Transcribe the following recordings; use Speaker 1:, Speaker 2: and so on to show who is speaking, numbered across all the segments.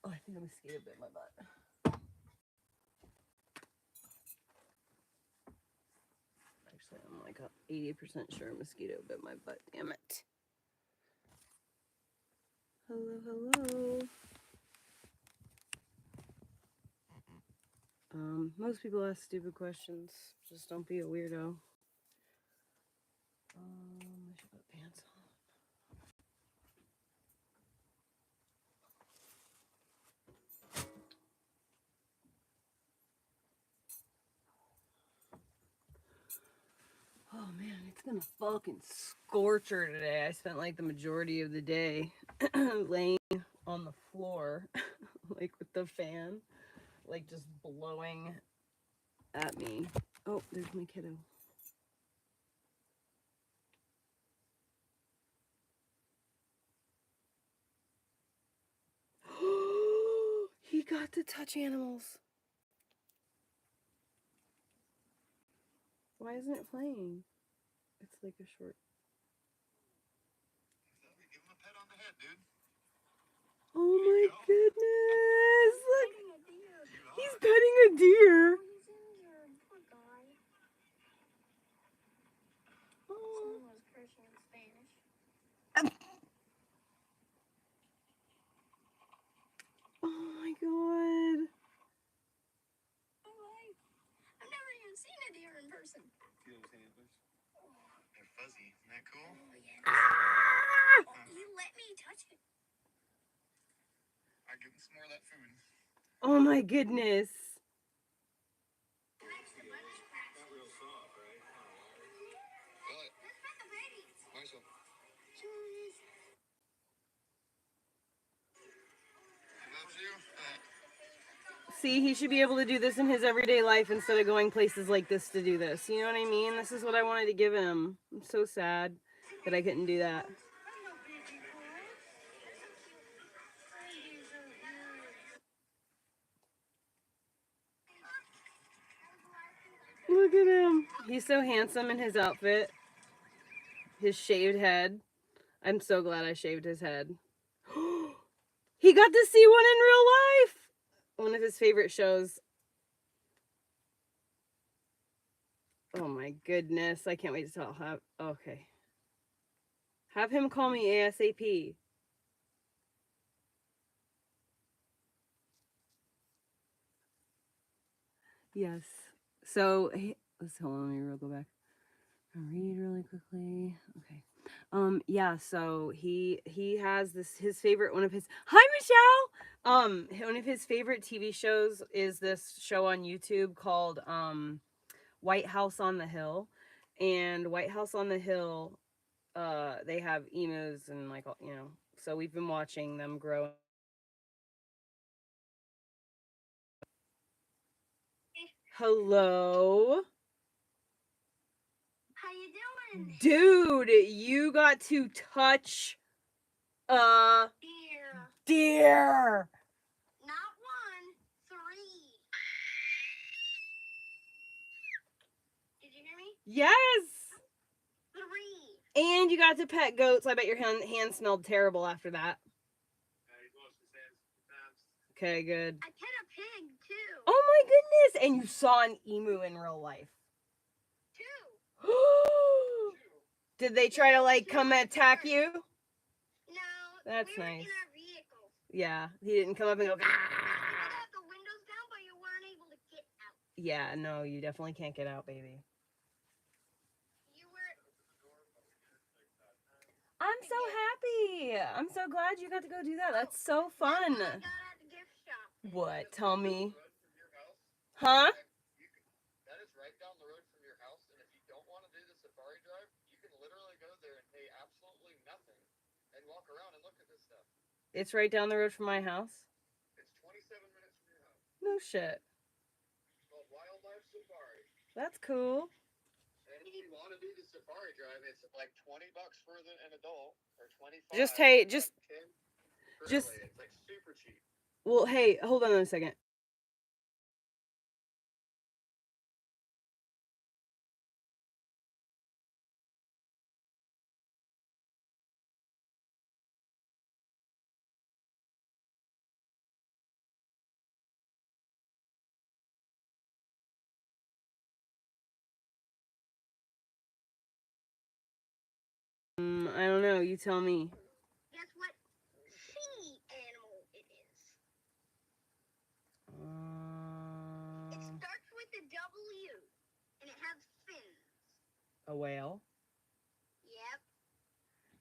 Speaker 1: Oh, I think a mosquito bit my butt. Actually, I'm like 80% sure a mosquito bit my butt. Damn it. Hello, hello. Most people ask stupid questions. Just don't be a weirdo. I should put pants on. Oh man, it's been a fucking scorcher today. I spent like the majority of the day laying on the floor, like with the fan, like just blowing at me. Oh, there's my kiddo. He got to touch animals. Why isn't it playing? It's like a short.
Speaker 2: Give him a pet on the head, dude.
Speaker 1: Oh my goodness! Look, he's petting a deer.
Speaker 3: Someone was cursing in Spanish.
Speaker 1: Oh my god.
Speaker 3: I've never even seen a deer in person.
Speaker 2: See those antlers? They're fuzzy. Isn't that cool?
Speaker 3: Oh, yeah. Oh, he let me touch it.
Speaker 2: I'll give him some more of that food.
Speaker 1: Oh my goodness.
Speaker 2: Not real soft, right? Feel it.
Speaker 3: Let's pet the babies.
Speaker 2: Marshall.
Speaker 3: Cheese.
Speaker 2: He loves you.
Speaker 1: See, he should be able to do this in his everyday life instead of going places like this to do this. You know what I mean? This is what I wanted to give him. I'm so sad that I couldn't do that. Look at him. He's so handsome in his outfit. His shaved head. I'm so glad I shaved his head. He got to see one in real life. One of his favorite shows. Oh my goodness. I can't wait to tell. Okay. Have him call me ASAP. Yes. So, let's hold on. Let me go back. I'll read really quickly. Okay. Yeah, so he has his favorite, one of his, hi Michelle. One of his favorite TV shows is this show on YouTube called White House on the Hill. And White House on the Hill, they have emus and like, you know, so we've been watching them grow. Hello.
Speaker 3: How you doing?
Speaker 1: Dude, you got to touch a deer.
Speaker 3: Not one, 3. Did you hear me?
Speaker 1: Yes.
Speaker 3: 3.
Speaker 1: And you got to pet goats. I bet your hand smelled terrible after that. Okay, good.
Speaker 3: I pet a pig too.
Speaker 1: Oh my goodness. And you saw an emu in real life.
Speaker 3: 2.
Speaker 1: Did they try to like come attack you?
Speaker 3: No.
Speaker 1: That's
Speaker 3: we were
Speaker 1: nice.
Speaker 3: in our vehicle.
Speaker 1: Yeah, he didn't come up and go.
Speaker 3: You could have the windows down, but you weren't able to get out.
Speaker 1: Yeah, no, you definitely can't get out, baby.
Speaker 3: You were.
Speaker 1: I'm so happy. I'm so glad you got to go do that. That's so fun.
Speaker 3: That's what I got at the gift shop.
Speaker 1: What? Tell me.
Speaker 2: Huh?
Speaker 1: Huh?
Speaker 2: That is right down the road from your house, and if you don't want to do the safari drive, you can literally go there and pay absolutely nothing and walk around and look at this stuff.
Speaker 1: It's right down the road from my house.
Speaker 2: It's 27 minutes from your house.
Speaker 1: No shit.
Speaker 2: It's called Wildlife Safari.
Speaker 1: That's cool.
Speaker 2: And if you want to do the safari drive, it's like $20 for an adult, or 25.
Speaker 1: Just hey, just
Speaker 2: It's like super cheap.
Speaker 1: well, hey, hold on a second. don't know. You tell me.
Speaker 3: Guess what sea animal it is? It starts with a W, and it has fins.
Speaker 1: A whale.
Speaker 3: Yep.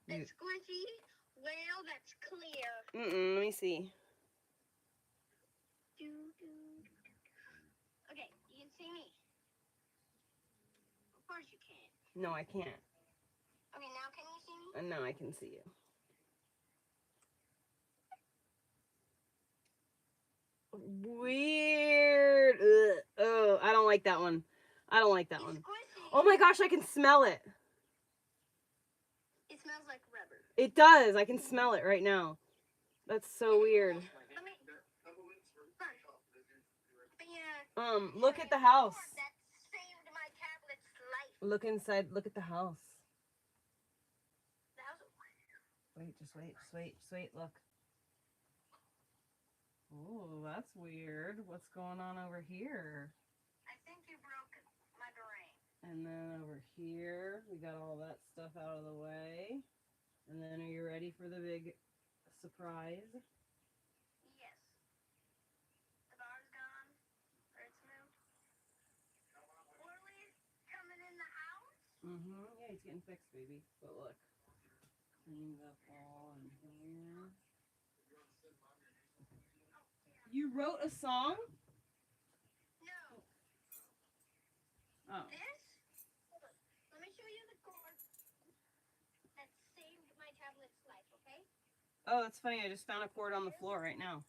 Speaker 3: The squishy whale that's clear.
Speaker 1: Let me see.
Speaker 3: Okay, you can see me. Of course you can.
Speaker 1: No, I can't.
Speaker 3: Okay, now can you see me?
Speaker 1: And now I can see you. Weird. Ugh. Oh, I don't like that one. I don't like that
Speaker 3: It's
Speaker 1: one.
Speaker 3: squishy.
Speaker 1: Oh my gosh, I can smell it.
Speaker 3: It smells like rubber.
Speaker 1: It does. I can smell it right now. That's so weird.
Speaker 3: Let me.
Speaker 1: Look at the house.
Speaker 3: That saved my tablet's life.
Speaker 1: Look inside. Look at the house.
Speaker 3: The house.
Speaker 1: Wait, just wait, just wait, just wait. Look. Oh, that's weird. What's going on over here?
Speaker 3: I think you broke my brain.
Speaker 1: And then over here, we got all that stuff out of the way. And then, are you ready for the big surprise?
Speaker 3: Yes. The bar's gone. Or it's moved. Orly's coming in the house.
Speaker 1: Yeah, he's getting fixed, baby. But look. Cleaned up all in here. You wrote a song?
Speaker 3: No.
Speaker 1: Oh.
Speaker 3: This? Hold on. Let me show you the chord that saved my tablet's life, okay?
Speaker 1: Oh, that's funny. I just found a cord on the floor right now.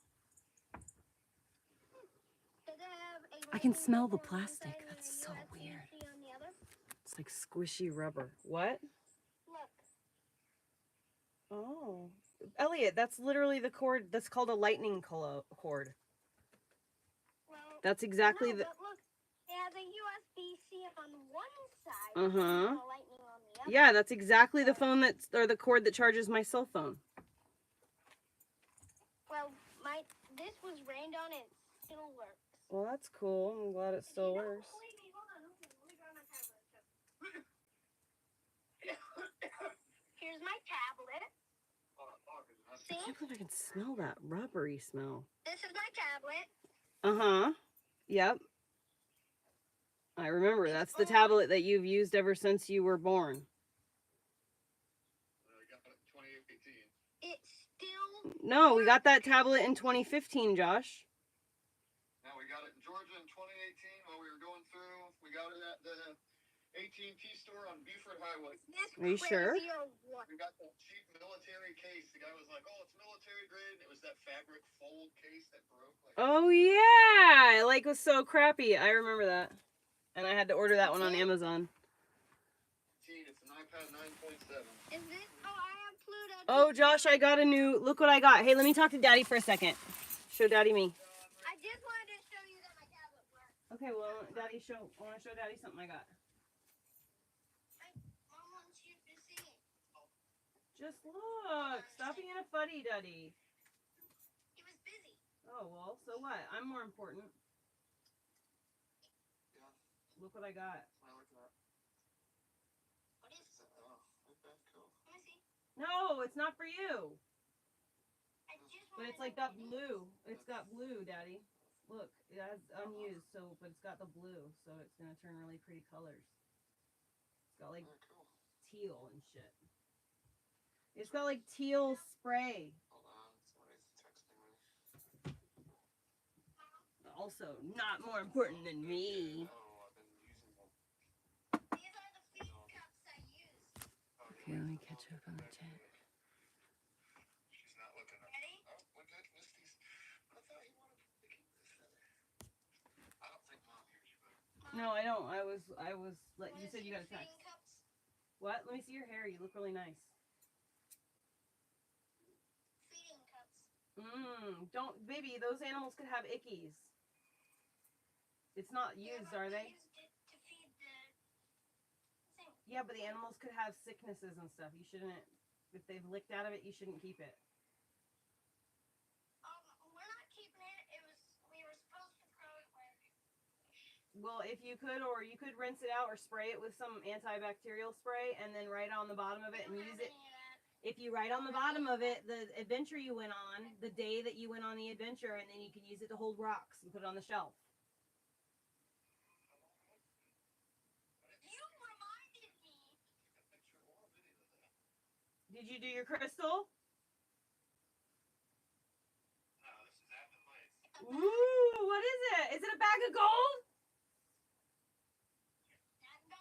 Speaker 1: I can smell the plastic. That's so weird. It's like squishy rubber. What?
Speaker 3: Look.
Speaker 1: Oh. Elliot, that's literally the cord. That's called a lightning cord.
Speaker 3: Well,
Speaker 1: That's exactly
Speaker 3: no,
Speaker 1: the...
Speaker 3: but look, it has a USB-C on one side
Speaker 1: Uh-huh.
Speaker 3: and a lightning on the other.
Speaker 1: Yeah, that's exactly the phone that's... or the cord that charges my cell phone.
Speaker 3: Well, this was rained on and it still works.
Speaker 1: Well, that's cool. I'm glad it still works.
Speaker 3: Believe me, hold on. Let me grab my tablet. Here's my tablet.
Speaker 1: I can't believe I can smell that rubbery smell.
Speaker 3: This is my tablet.
Speaker 1: Uh-huh. Yep. I remember. That's the tablet that you've used ever since you were born.
Speaker 2: I got it in 2018.
Speaker 3: It's still...
Speaker 1: No, we got that tablet in 2015, Josh.
Speaker 2: Now we got it in Georgia in 2018 while we were going through. We got it at the AT&T store on Beaufort Highway.
Speaker 1: Are you sure?
Speaker 2: We got that cheap military case. The guy was like, "Oh, it's military grade." And it was that fabric fold case that broke.
Speaker 1: Oh yeah, like was so crappy. I remember that, and I had to order that one on Amazon.
Speaker 2: It's an iPad 9.7.
Speaker 3: Is it? Oh, I have Pluto.
Speaker 1: Oh, Josh, I got a new. Look what I got. Hey, let me talk to Daddy for a second. Show Daddy me.
Speaker 3: I just wanted to show you that my tablet works.
Speaker 1: Okay, well, Daddy, I want to show Daddy something I got.
Speaker 3: Mom wants you to see it.
Speaker 1: Just look. Stop being a fuddy-duddy.
Speaker 3: He was busy.
Speaker 1: Oh, well, so what? I'm more important.
Speaker 2: Yeah.
Speaker 1: Look what I got.
Speaker 2: What is that? Oh, okay, cool.
Speaker 3: Let me see.
Speaker 1: No, it's not for you.
Speaker 3: I just
Speaker 1: But it's like got blue. It's got blue, Daddy. Look, it has unused, so but it's got the blue, so it's gonna turn really pretty colors. It's got like teal and shit. It's got like teal spray.
Speaker 2: Hold on, somebody's texting me.
Speaker 1: Also, not more important than me.
Speaker 2: Oh, I've been using them.
Speaker 3: These are the feed cups I use.
Speaker 1: Okay, let me catch up on the chat.
Speaker 2: She's not looking up.
Speaker 3: Ready?
Speaker 2: Oh, look at Misty's. I thought he wanted to keep this feather. I don't think Mom hears you, but
Speaker 1: No, I don't. I was like you
Speaker 3: Wanna
Speaker 1: said
Speaker 3: see
Speaker 1: you got a
Speaker 3: the
Speaker 1: text.
Speaker 3: feeding cups?
Speaker 1: What? Let me see your hair. You look really nice.
Speaker 3: Feeding cups.
Speaker 1: Don't, baby. Those animals could have ickies. It's not used, are they?
Speaker 3: Used it to feed the thing.
Speaker 1: Yeah, but the animals could have sicknesses and stuff. You shouldn't. If they've licked out of it, you shouldn't keep it.
Speaker 3: We're not keeping it. We were supposed to throw it away.
Speaker 1: Well, if you could, or you could rinse it out or spray it with some antibacterial spray, and then write on the bottom of it and use it. If you write on the bottom of it the adventure you went on, the day that you went on the adventure, and then you can use it to hold rocks and put it on the shelf.
Speaker 3: You reminded me.
Speaker 1: Did you do your crystal? Ooh, what is it? Is it a bag of gold?
Speaker 3: No.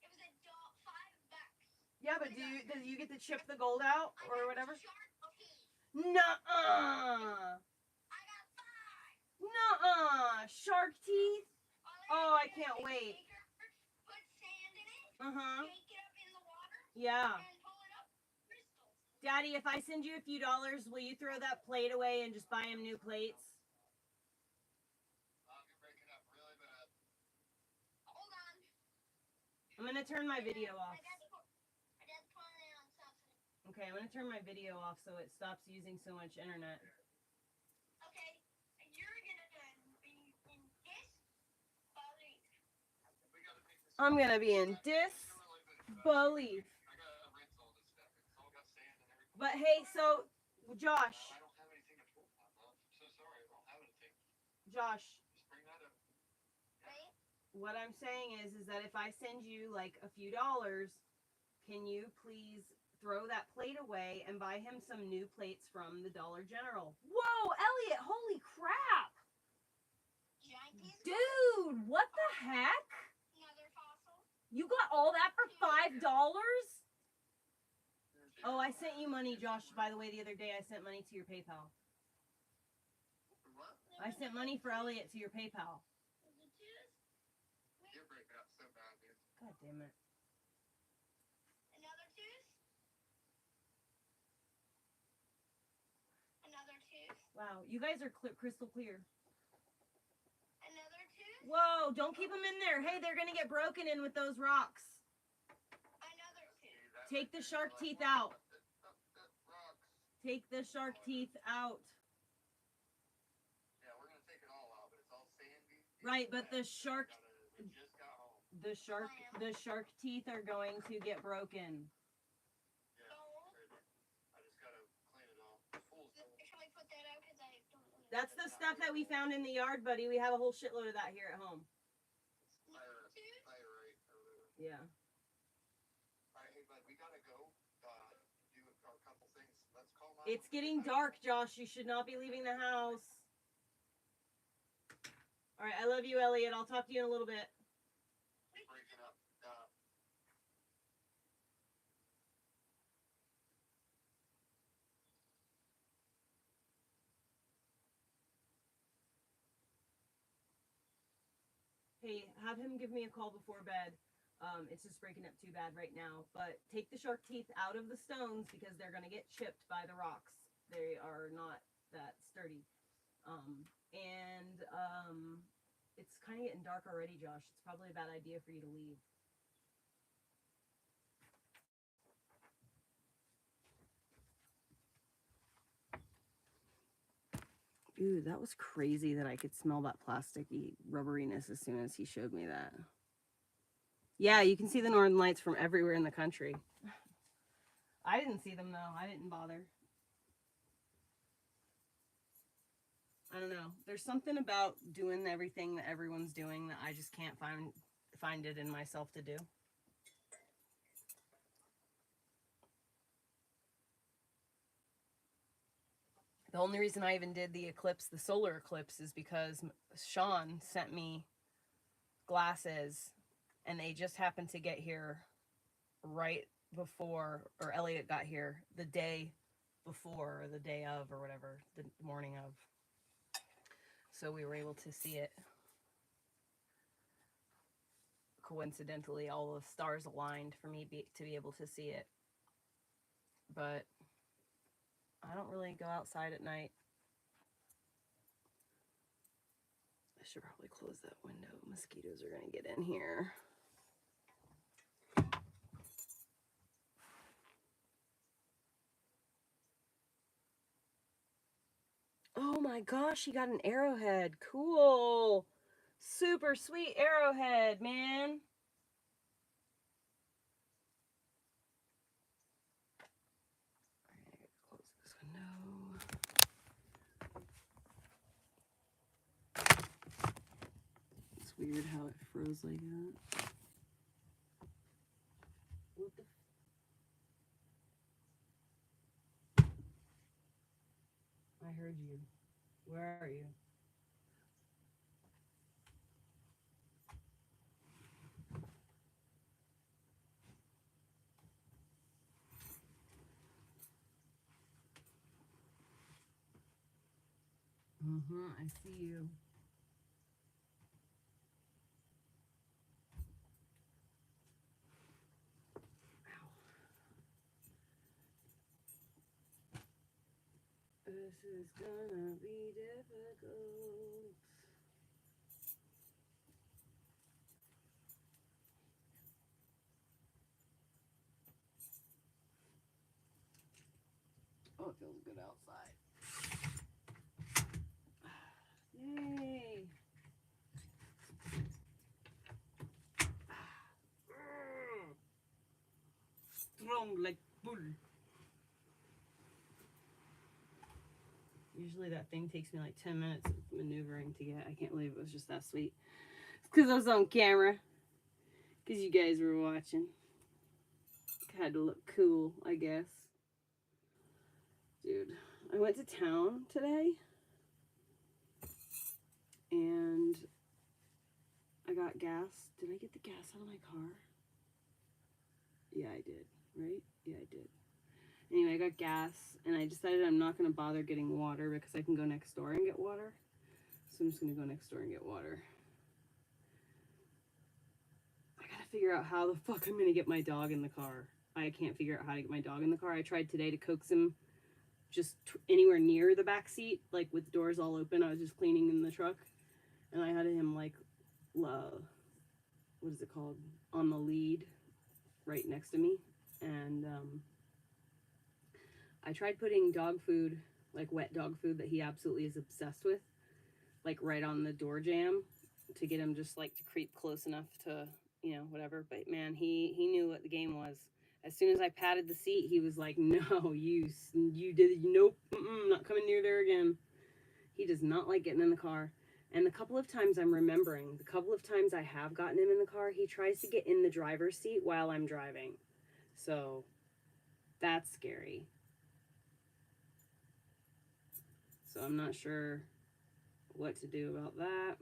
Speaker 3: It was $5.
Speaker 1: Yeah, but do you get to chip the gold out
Speaker 3: I
Speaker 1: or
Speaker 3: got
Speaker 1: whatever?
Speaker 3: shark teeth.
Speaker 1: Nuh-uh.
Speaker 3: I got 5.
Speaker 1: Nuh-uh. Shark teeth?
Speaker 3: All
Speaker 1: Oh, I
Speaker 3: have to do
Speaker 1: can't
Speaker 3: is
Speaker 1: wait.
Speaker 3: take a shaker, put sand in it,
Speaker 1: Uh-huh.
Speaker 3: shake it up in the water,
Speaker 1: Yeah.
Speaker 3: and pull it up. Crystals.
Speaker 1: Daddy, if I send you a few dollars, will you throw that plate away and just buy him new plates?
Speaker 2: You're breaking up really bad.
Speaker 3: Hold on.
Speaker 1: I'm going to turn my video off.
Speaker 3: My dad's pulling it on something.
Speaker 1: Okay, I'm going to turn my video off so it stops using so much internet.
Speaker 3: Okay, you're gonna be in disbelief.
Speaker 2: We gotta make this.
Speaker 1: I'm going to be in disbelief.
Speaker 2: I gotta rinse all this stuff. It's all got sand and everything.
Speaker 1: But hey, so, Josh,
Speaker 2: I don't have anything to pull from, Mom. I'm so sorry. I don't have anything.
Speaker 1: Josh,
Speaker 2: Just bring that up.
Speaker 3: Right?
Speaker 1: what I'm saying is that if I send you like a few dollars, can you please throw that plate away and buy him some new plates from the Dollar General? Whoa, Elliot, holy crap!
Speaker 3: Giant piece.
Speaker 1: Dude, what the heck?
Speaker 3: Another fossil.
Speaker 1: You got all that for $5? Oh, I sent you money, Josh, by the way, the other day. I sent money to your PayPal.
Speaker 2: What?
Speaker 1: I sent money for Elliot to your PayPal.
Speaker 3: The tooth.
Speaker 2: You're breaking up so bad, dude.
Speaker 1: God damn it.
Speaker 3: Another tooth. Another tooth.
Speaker 1: Wow, you guys are crystal clear.
Speaker 3: Another tooth.
Speaker 1: Whoa, don't keep them in there. Hey, they're going to get broken in with those rocks.
Speaker 3: Another tooth.
Speaker 1: Take the shark teeth out.
Speaker 2: Rocks.
Speaker 1: Take the shark teeth out.
Speaker 2: Yeah, we're gonna take it all out, but it's all sandy.
Speaker 1: Right, but the shark
Speaker 2: We just got home.
Speaker 1: the shark teeth are going to get broken.
Speaker 2: Yeah.
Speaker 3: Gold.
Speaker 2: I just gotta clean it off. Fool's gold.
Speaker 3: Can we put that out? Because I don't know.
Speaker 1: That's the stuff that we found in the yard, buddy. We have a whole shitload of that here at home.
Speaker 3: Tooth.
Speaker 2: Pyrite or whatever.
Speaker 1: Yeah.
Speaker 2: Alright, hey bud, we gotta go. Do a couple things. Let's call Mom.
Speaker 1: It's getting dark, Josh. You should not be leaving the house. All right, I love you, Elliot. I'll talk to you in a little bit.
Speaker 2: You're breaking up.
Speaker 1: Hey, have him give me a call before bed. It's just breaking up too bad right now. But take the shark teeth out of the stones because they're going to get chipped by the rocks. They are not that sturdy. It's kind of getting dark already, Josh. It's probably a bad idea for you to leave. Ooh, that was crazy that I could smell that plasticky rubberiness as soon as he showed me that. Yeah, you can see the northern lights from everywhere in the country. I didn't see them though. I didn't bother. I don't know. There's something about doing everything that everyone's doing that I just can't find it in myself to do. The only reason I even did the eclipse, the solar eclipse, is because Sean sent me glasses and they just happened to get here right before, or Elliot got here the day before, or the day of, or whatever, the morning of. So we were able to see it. Coincidentally, all the stars aligned for me to be able to see it. But I don't really go outside at night. I should probably close that window. Mosquitoes are going to get in here. Oh my gosh, he got an arrowhead. Cool. Super sweet arrowhead, man. weird how it froze like that. What the? I heard you. Where are you? I see you. This is gonna be difficult. Oh, it feels good outside. Yay! Strong like bull. Usually that thing takes me like 10 minutes of maneuvering to get. I can't believe it was just that sweet. It's because I was on camera. Because you guys were watching. Had to look cool, I guess. Dude, I went to town today. And I got gas. Did I get the gas out of my car? Yeah, I did. Right? Yeah, I did. Anyway, I got gas, and I decided I'm not going to bother getting water because I can go next door and get water. So I'm just going to go next door and get water. I got to figure out how the fuck I'm going to get my dog in the car. I can't figure out how to get my dog in the car. I tried today to coax him just anywhere near the back seat, like with doors all open. I was just cleaning in the truck, and I had him like, what is it called? On the lead right next to me. And I tried putting dog food, like wet dog food that he absolutely is obsessed with, like right on the door jamb to get him just like to creep close enough to, you know, whatever. But man, he knew what the game was. As soon as I patted the seat, he was like, no, you did, nope, not coming near there again. He does not like getting in the car. And the couple of times I'm remembering, the couple of times I have gotten him in the car, he tries to get in the driver's seat while I'm driving. So that's scary. So I'm not sure what to do about that.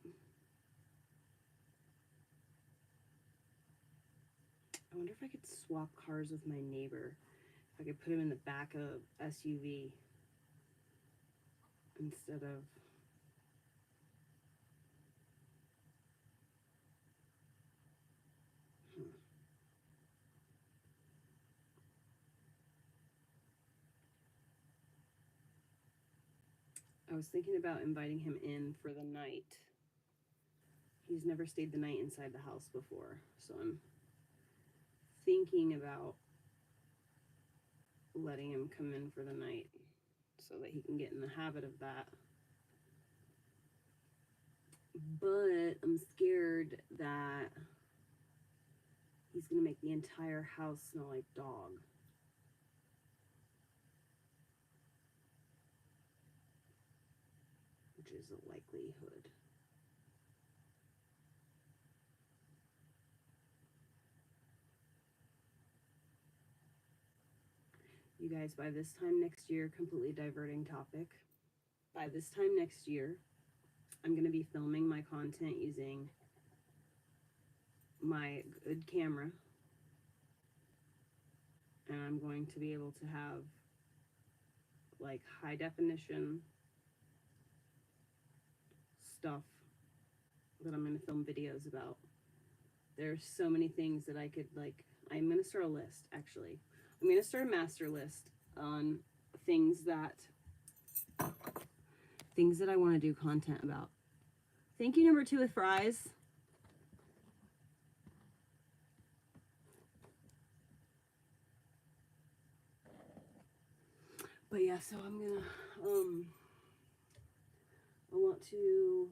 Speaker 1: I wonder if I could swap cars with my neighbor. If I could put him in the back of SUV instead of... I was thinking about inviting him in for the night. He's never stayed the night inside the house before, so I'm thinking about letting him come in for the night so that he can get in the habit of that. But I'm scared that he's gonna make the entire house smell like dog. Which is a likelihood. You guys, by this time next year, completely diverting topic. By this time next year, I'm going to be filming my content using my good camera. And I'm going to be able to have like high definition stuff that I'm going to film videos about. There's so many things that I could like, I'm going to start a list actually. I'm going to start a master list on things that I want to do content about. Thank you, number 2 with fries. But yeah, so I'm gonna, I want to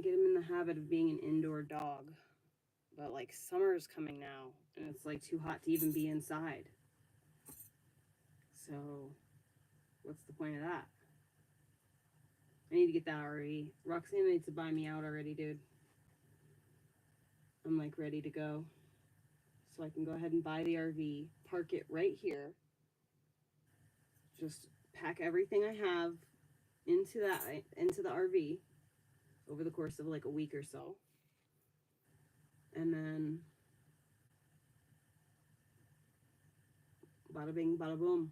Speaker 1: get him in the habit of being an indoor dog. But like summer's coming now, and it's like too hot to even be inside. So, what's the point of that? I need to get that RV. Roxanne needs to buy me out already, dude. I'm like ready to go. So I can go ahead and buy the RV, park it right here, just pack everything I have into the RV over the course of like a week or so. And then bada bing, bada boom.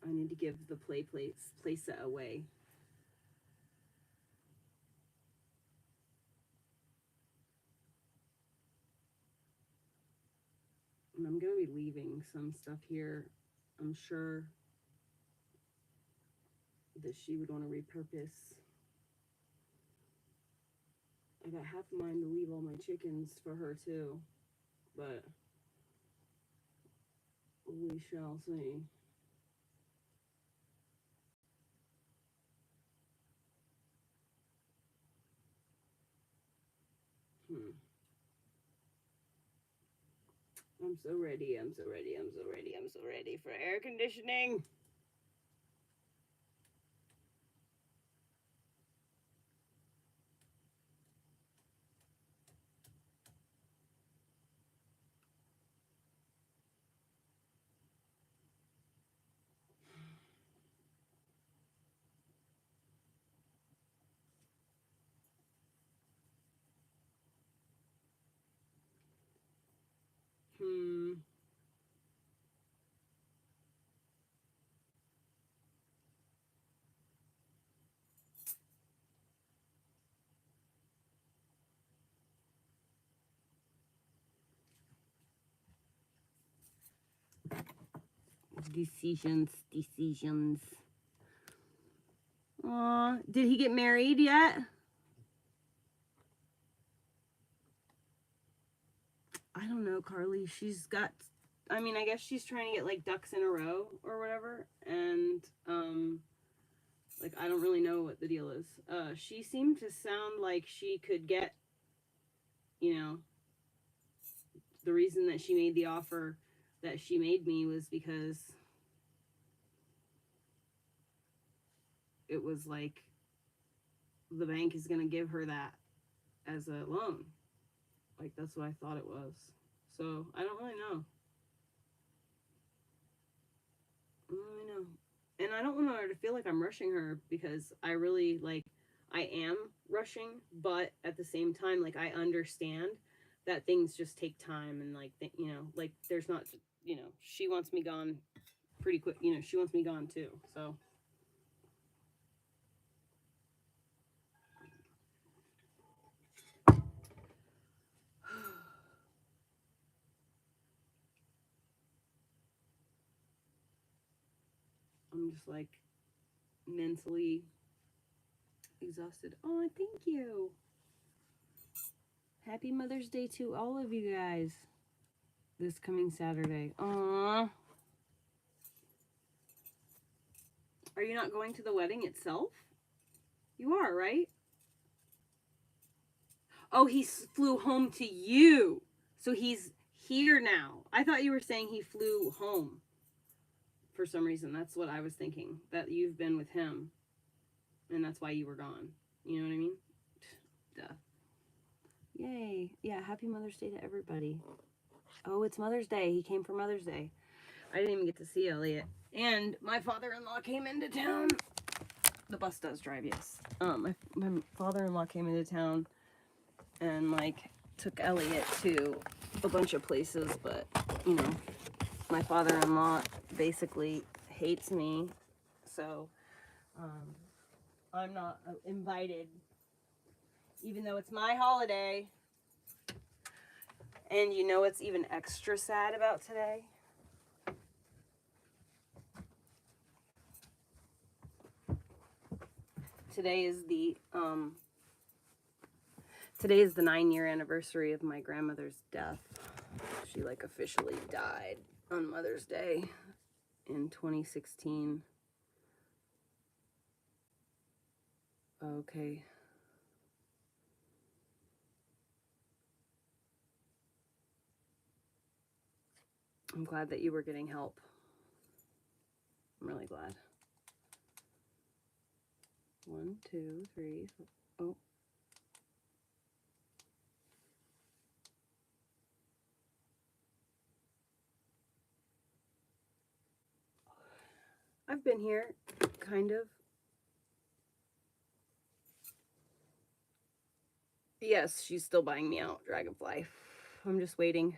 Speaker 1: I need to give the playset away. And I'm gonna be leaving some stuff here. I'm sure that she would want to repurpose. I got half a mind to leave all my chickens for her too, but we shall see. Hmm. I'm so ready. I'm so ready. I'm so ready. I'm so ready for air conditioning. Hmm. Decisions. Aw, did he get married yet? I don't know, Carly. She's got, I mean, I guess she's trying to get like ducks in a row or whatever. And, like, I don't really know what the deal is. She seemed to sound like she could get, you know, the reason that she made the offer that she made me was because it was like the bank is going to give her that as a loan. Like, that's what I thought it was. So, I don't really know. I don't really know. And I don't want her to feel like I'm rushing her because I really, like, I am rushing, but at the same time, like, I understand that things just take time and, like, you know, like, there's not, you know, she wants me gone pretty quick. You know, she wants me gone too. So, I'm just like mentally exhausted. Oh, thank you. Happy Mother's Day to all of you guys this coming Saturday. Aww. Are you not going to the wedding itself? You are, right? Oh, he flew home to you. So he's here now. I thought you were saying he flew home for some reason. That's what I was thinking. That you've been with him. And that's why you were gone. You know what I mean? Duh. Yay. Yeah, happy Mother's Day to everybody. Oh, it's Mother's Day. He came for Mother's Day. I didn't even get to see Elliot. And my father-in-law came into town. The bus does drive, yes. My father-in-law came into town and, like, took Elliot to a bunch of places, but, you know, my father-in-law basically hates me, so I'm not invited, even though it's my holiday. And you know what's even extra sad about today? Today is the 9-year anniversary of my grandmother's death. She, like, officially died on Mother's Day in 2016. Okay. I'm glad that you were getting help. I'm really glad. 1, 2, 3, 4. Oh. I've been here, kind of. Yes, she's still buying me out, Dragonfly. I'm just waiting.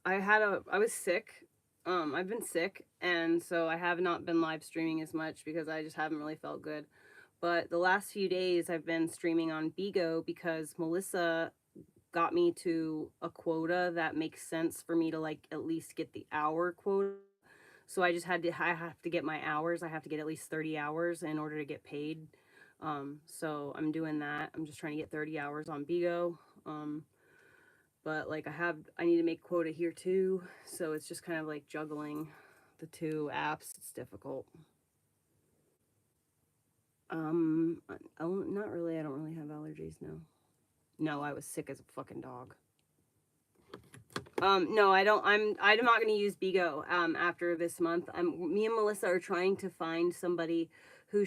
Speaker 1: I was sick. I've been sick, and so I have not been live streaming as much because I just haven't really felt good. But the last few days I've been streaming on Bigo because Melissa got me to a quota that makes sense for me to like at least get the hour quota. So I have to get my hours. I have to get at least 30 hours in order to get paid. So I'm doing that. I'm just trying to get 30 hours on Bigo. But like I need to make quota here too. So it's just kind of like juggling the two apps. It's difficult. Not really. I don't really have allergies now. No, I was sick as a fucking dog. No, I don't. I'm not going to use Bigo. After this month, me and Melissa are trying to find somebody who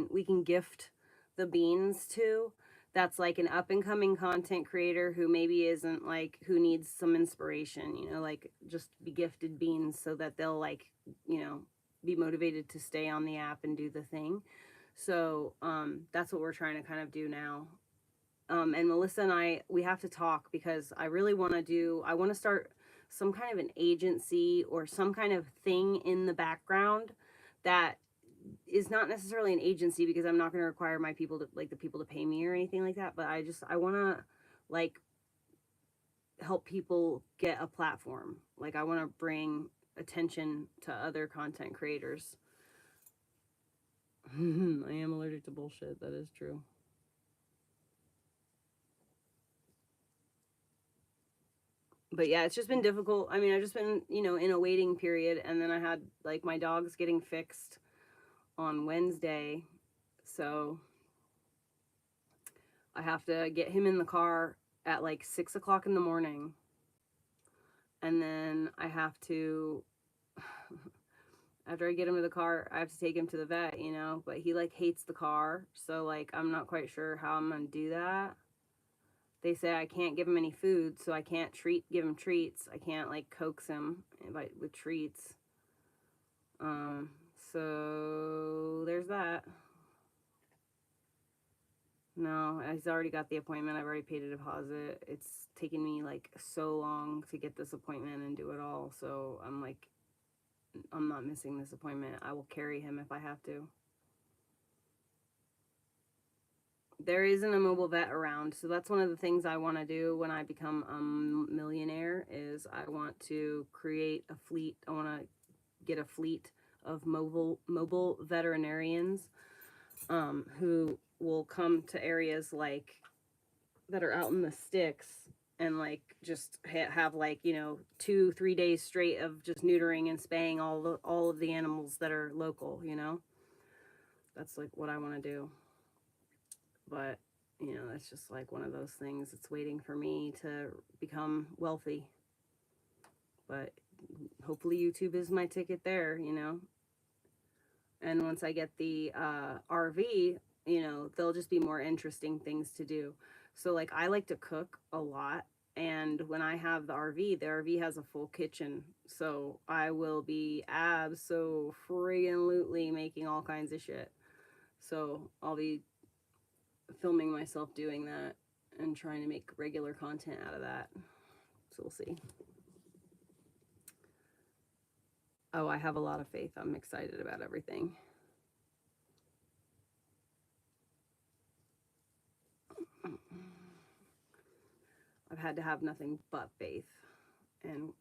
Speaker 1: we can gift the beans to. That's like an up and coming content creator who maybe isn't like who needs some inspiration. You know, like just be gifted beans so that they'll like be motivated to stay on the app and do the thing. So that's what we're trying to kind of do now. And Melissa and we have to talk because I really want to start some kind of an agency or some kind of thing in the background that is not necessarily an agency because I'm not going to require my people to like the people to pay me or anything like that. But I want to like help people get a platform. Like I want to bring attention to other content creators. I am allergic to bullshit. That is true. But yeah, it's just been difficult. I mean, I've just been, in a waiting period. And then I had like my dog's getting fixed on Wednesday. So I have to get him in the car at like 6 o'clock in the morning. And then I have to, after I get him to the car, I have to take him to the vet, but he like hates the car. So like, I'm not quite sure how I'm going to do that. They say I can't give him any food, so I can't give him treats. I can't like coax him with treats. Um, so there's that. No, he's already got the appointment. I've already paid a deposit. It's taken me like so long to get this appointment and do it all. So I'm like, I'm not missing this appointment. I will carry him if I have to. There isn't a mobile vet around, so that's one of the things I want to do when I become a millionaire is I want to create a fleet. I want to get a fleet of mobile veterinarians who will come to areas like that are out in the sticks and like just have like 2-3 days straight of just neutering and spaying all of the animals that are local. That's like what I want to do. But that's just like one of those things. It's waiting for me to become wealthy. But hopefully YouTube is my ticket there. And once I get the RV, there'll just be more interesting things to do. So like I like to cook a lot, and when I have the RV has a full kitchen. So I will be so friggin' making all kinds of shit. So I'll be filming myself doing that and trying to make regular content out of that. So we'll see. Oh, I have a lot of faith. I'm excited about everything. I've had to have nothing but faith and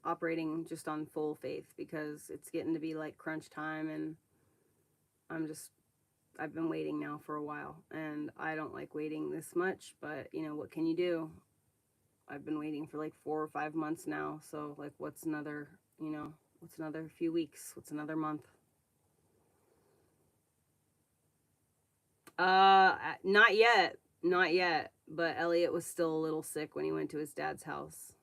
Speaker 1: operating just on full faith because it's getting to be like crunch time, and I've been waiting now for a while, and I don't like waiting this much, but what can you do? I've been waiting for like 4 or 5 months now, so like what's another few weeks? What's another month? Not yet. Not yet. But Elliot was still a little sick when he went to his dad's house.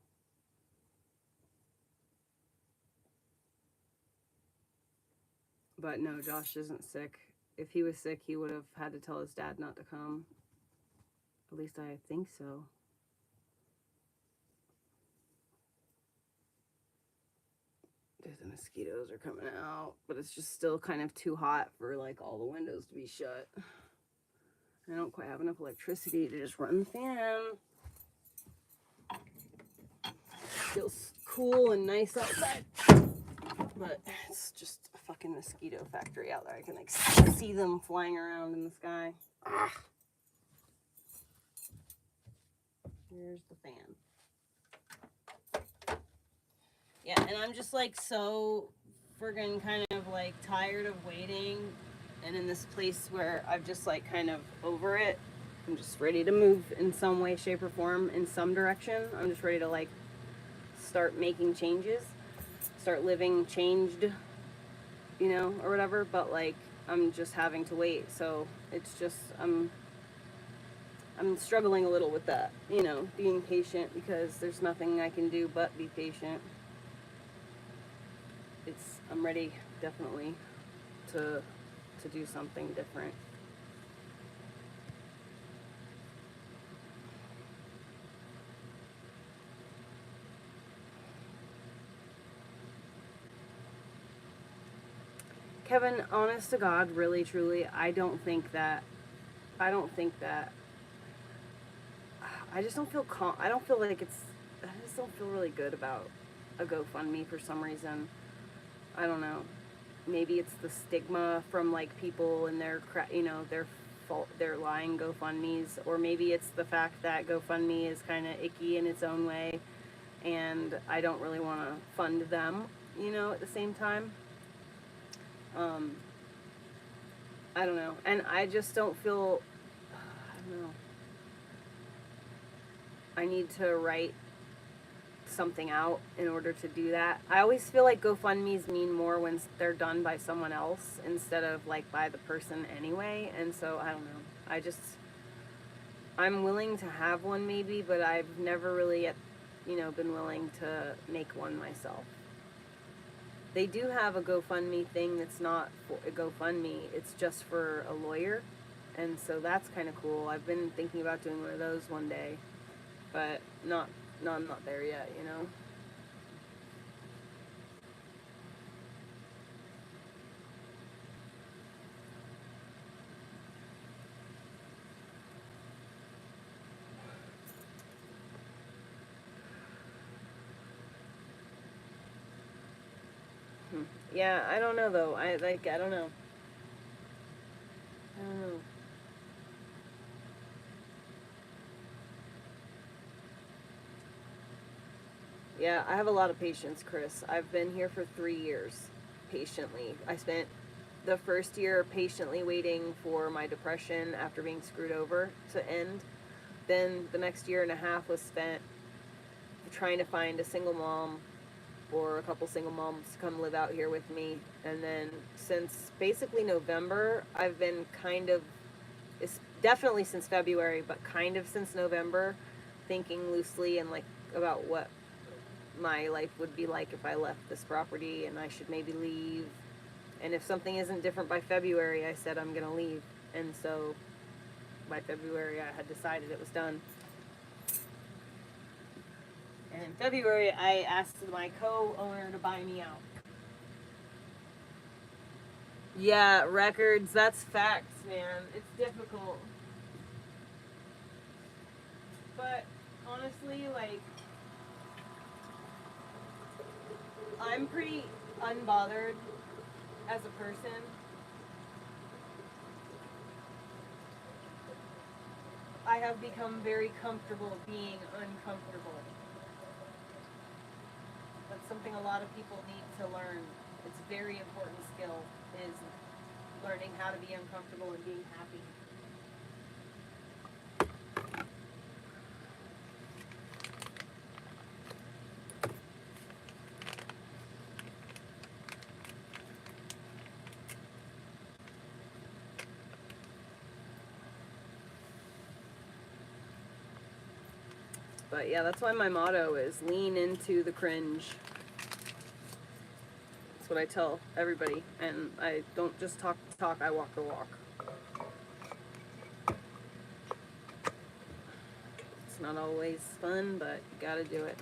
Speaker 1: But no, Josh isn't sick. If he was sick, he would have had to tell his dad not to come. At least I think so. The mosquitoes are coming out, but it's just still kind of too hot for like all the windows to be shut. I don't quite have enough electricity to just run the fan. Feels cool and nice outside, but it's just a fucking mosquito factory out there. I can like see them flying around in the sky. Ah. Here's the fan. Yeah, and I'm just like so friggin' kind of like tired of waiting, and in this place where I've just like kind of over it. I'm just ready to move in some way, shape, or form in some direction. I'm just ready to like start making changes, start living changed, you know, or whatever. But like I'm just having to wait, so it's just I'm struggling a little with that, you know, being patient, because there's nothing I can do but be patient. I'm ready definitely to do something different. Kevin, honest to God, really truly, I don't think that I just don't feel I don't feel like I just don't feel really good about a GoFundMe for some reason. I don't know. Maybe it's the stigma from like people and their their lying GoFundMes, or maybe it's the fact that GoFundMe is kind of icky in its own way, and I don't really want to fund them, you know, at the same time. I don't know, and I just don't feel. I don't know. I need to write something out in order to do that. I always feel like GoFundMes mean more when they're done by someone else instead of like by the person anyway. And so I don't know. I'm willing to have one maybe, but I've never really yet, you know, been willing to make one myself. They do have a GoFundMe thing that's not for a GoFundMe. It's just for a lawyer. And so that's kind of cool. I've been thinking about doing one of those one day, but I'm not there yet, you know? Yeah, I don't know though. I don't know. I don't know. Yeah, I have a lot of patience, Chris. I've been here for 3 years, patiently. I spent the first year patiently waiting for my depression after being screwed over to end. Then the next year and a half was spent trying to find a single mom or a couple single moms to come live out here with me. And then since basically November, I've been kind of, it's definitely since February, but kind of since November, thinking loosely and like about what my life would be like if I left this property, and I should maybe leave. And if something isn't different by February, I said I'm gonna leave. And so by February, I had decided it was done. And in February, I asked my co-owner to buy me out. Yeah, records, that's facts, man. It's difficult. But honestly, like, I'm pretty unbothered as a person. I have become very comfortable being uncomfortable. That's something a lot of people need to learn. It's a very important skill, is learning how to be uncomfortable and being happy. But yeah, that's why my motto is lean into the cringe. That's what I tell everybody. And I don't just talk the talk, I walk the walk. It's not always fun, but you gotta do it.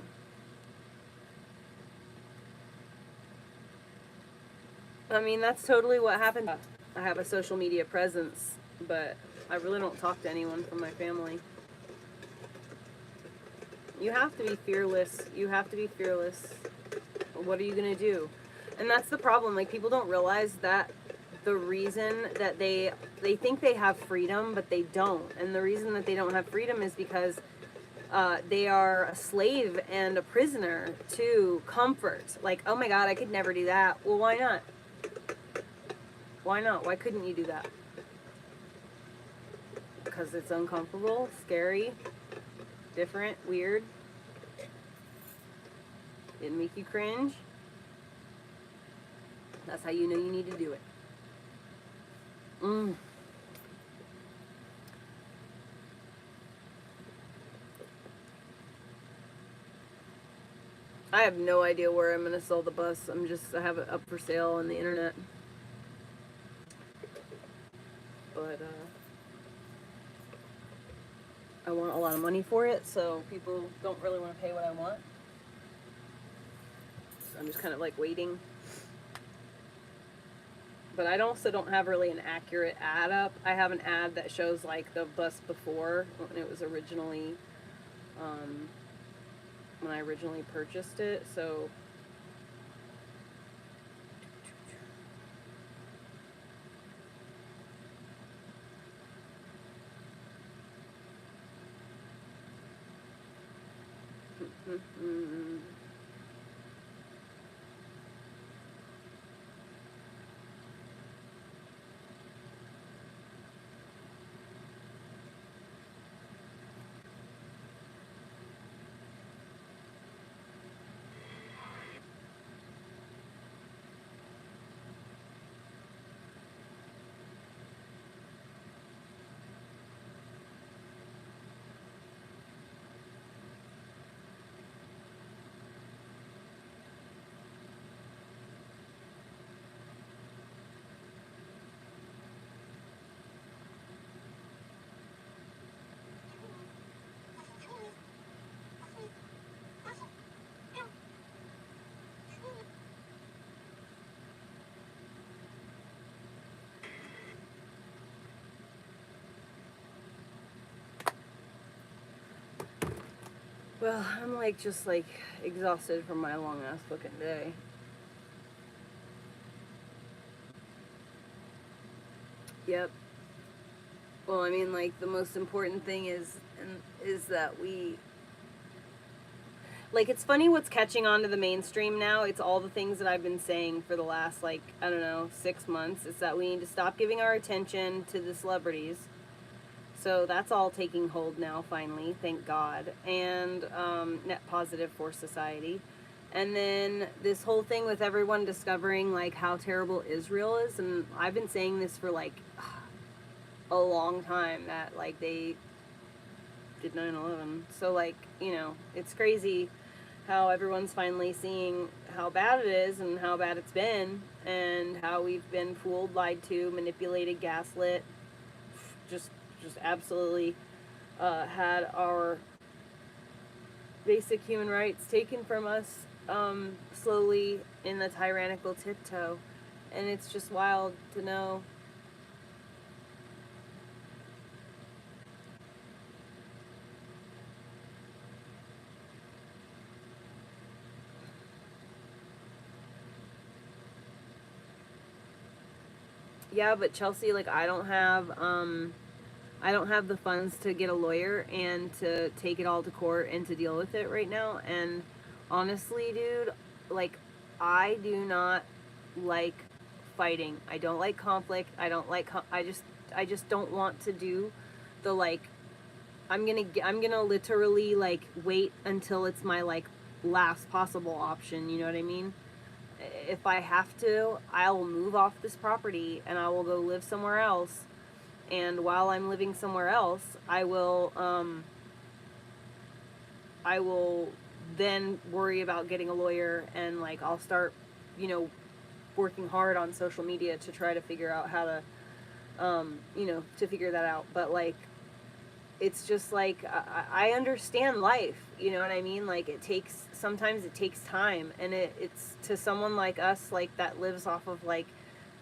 Speaker 1: I mean, that's totally what happened. I have a social media presence, but I really don't talk to anyone from my family. You have to be fearless. You have to be fearless. What are you going to do? And that's the problem. Like, people don't realize that the reason that they think they have freedom, but they don't. And the reason that they don't have freedom is because they are a slave and a prisoner to comfort. Like, oh my God, I could never do that. Well, why not? Why not? Why couldn't you do that? Because it's uncomfortable, scary, different, weird. Didn't make you cringe. That's how you know you need to do it. I have no idea where I'm gonna sell the bus. I have it up for sale on the internet. But I want a lot of money for it, so people don't really want to pay what I want. So I'm just kind of like waiting. But I also don't have really an accurate ad up. I have an ad that shows like the bus before when it was originally, when I originally purchased it. So well, I'm like just like exhausted from my long ass fucking day. Yep. Well, I mean, like the most important thing is that we, like, it's funny what's catching on to the mainstream now. It's all the things that I've been saying for the last, like, I don't know, 6 months. It's that we need to stop giving our attention to the celebrities. So that's all taking hold now, finally, thank God. And net positive for society. And then this whole thing with everyone discovering, like, how terrible Israel is. And I've been saying this for, like, a long time, that, like, they did 9/11. So, like, you know, it's crazy how everyone's finally seeing how bad it is and how bad it's been, and how we've been fooled, lied to, manipulated, gaslit, just absolutely had our basic human rights taken from us slowly in the tyrannical tiptoe. And it's just wild to know. Yeah, but Chelsea, like, I don't have the funds to get a lawyer and to take it all to court and to deal with it right now. And honestly, dude, like, I do not like fighting. I don't like conflict. I don't like I just don't want to do the, like, I'm gonna literally, like, wait until it's my, like, last possible option, you know what I mean? If I have to, I will move off this property and I will go live somewhere else. And while I'm living somewhere else, I I will then worry about getting a lawyer, and like I'll start, you know, working hard on social media to try to figure out how to, you know, to figure that out. But like, it's just like I understand life, you know what I mean? Like sometimes it takes time, and it's to someone like us, like that lives off of like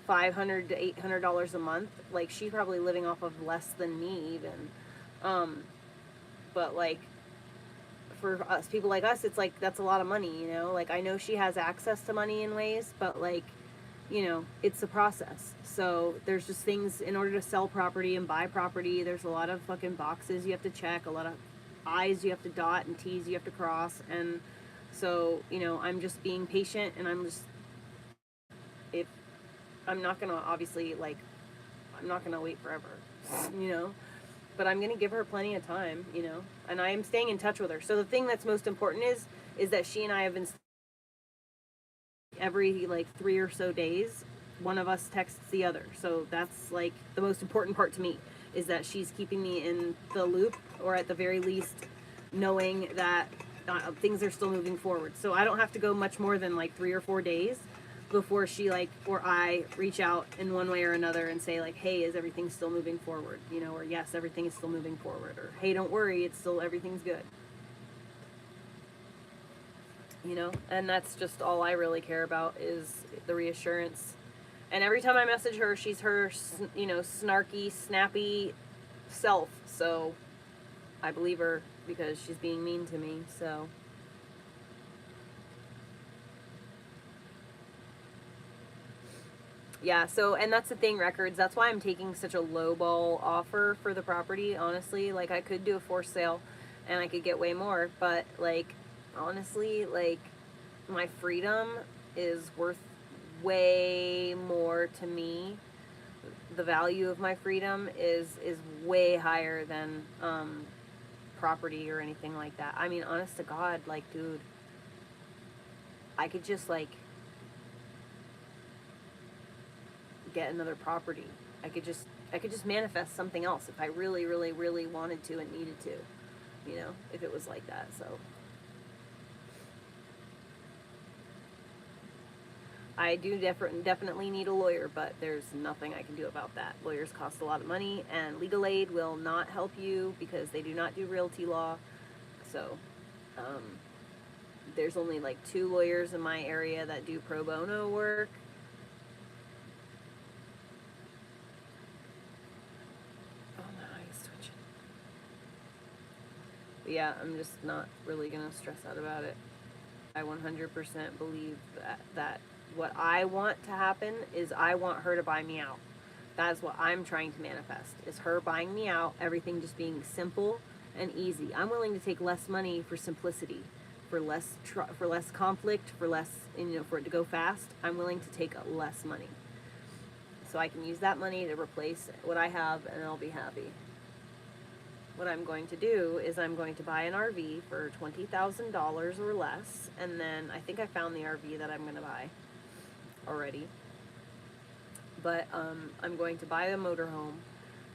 Speaker 1: $500 to $800 a month. Like she's probably living off of less than me even. But like for us, people like us, it's like that's a lot of money, you know. Like I know she has access to money in ways, but like, you know, it's a process. So there's just things in order to sell property and buy property. There's a lot of fucking boxes you have to check, a lot of I's you have to dot and T's you have to cross. And so, you know, I'm just being patient, and if I'm not gonna obviously like, I'm not gonna wait forever, you know, but I'm gonna give her plenty of time, you know, and I am staying in touch with her. So the thing that's most important is that she and I have been every like 3 or so days, one of us texts the other. So that's like the most important part to me, is that she's keeping me in the loop, or at the very least knowing that things are still moving forward. So I don't have to go much more than like 3 or 4 days before she like, or I reach out in one way or another and say like, hey, is everything still moving forward, you know, or yes, everything is still moving forward, or hey, don't worry, it's still, everything's good, you know. And that's just all I really care about, is the reassurance. And every time I message her, she's her, you know, snarky, snappy self. So I believe her because she's being mean to me. So yeah, so, and that's the thing, records, that's why I'm taking such a low ball offer for the property, honestly. Like I could do a forced sale and I could get way more, but like honestly, like my freedom is worth way more to me. The value of my freedom is way higher than property or anything like that. I mean, honest to God, like dude, I could just like get another property. I could just manifest something else if I really, really, really wanted to and needed to, you know, if it was like that. So I do definitely need a lawyer, but there's nothing I can do about that. Lawyers cost a lot of money, and legal aid will not help you because they do not do realty law. So there's only like 2 lawyers in my area that do pro bono work. But yeah, I'm just not really gonna stress out about it. I 100% believe that what I want to happen is I want her to buy me out. That's what I'm trying to manifest, is her buying me out, everything just being simple and easy. I'm willing to take less money for simplicity, for less conflict, for less, you know, for it to go fast. I'm willing to take less money, so I can use that money to replace what I have, and I'll be happy. What I'm going to do is I'm going to buy an RV for $20,000 or less, and then I think I found the RV that I'm going to buy already. But I'm going to buy a motorhome,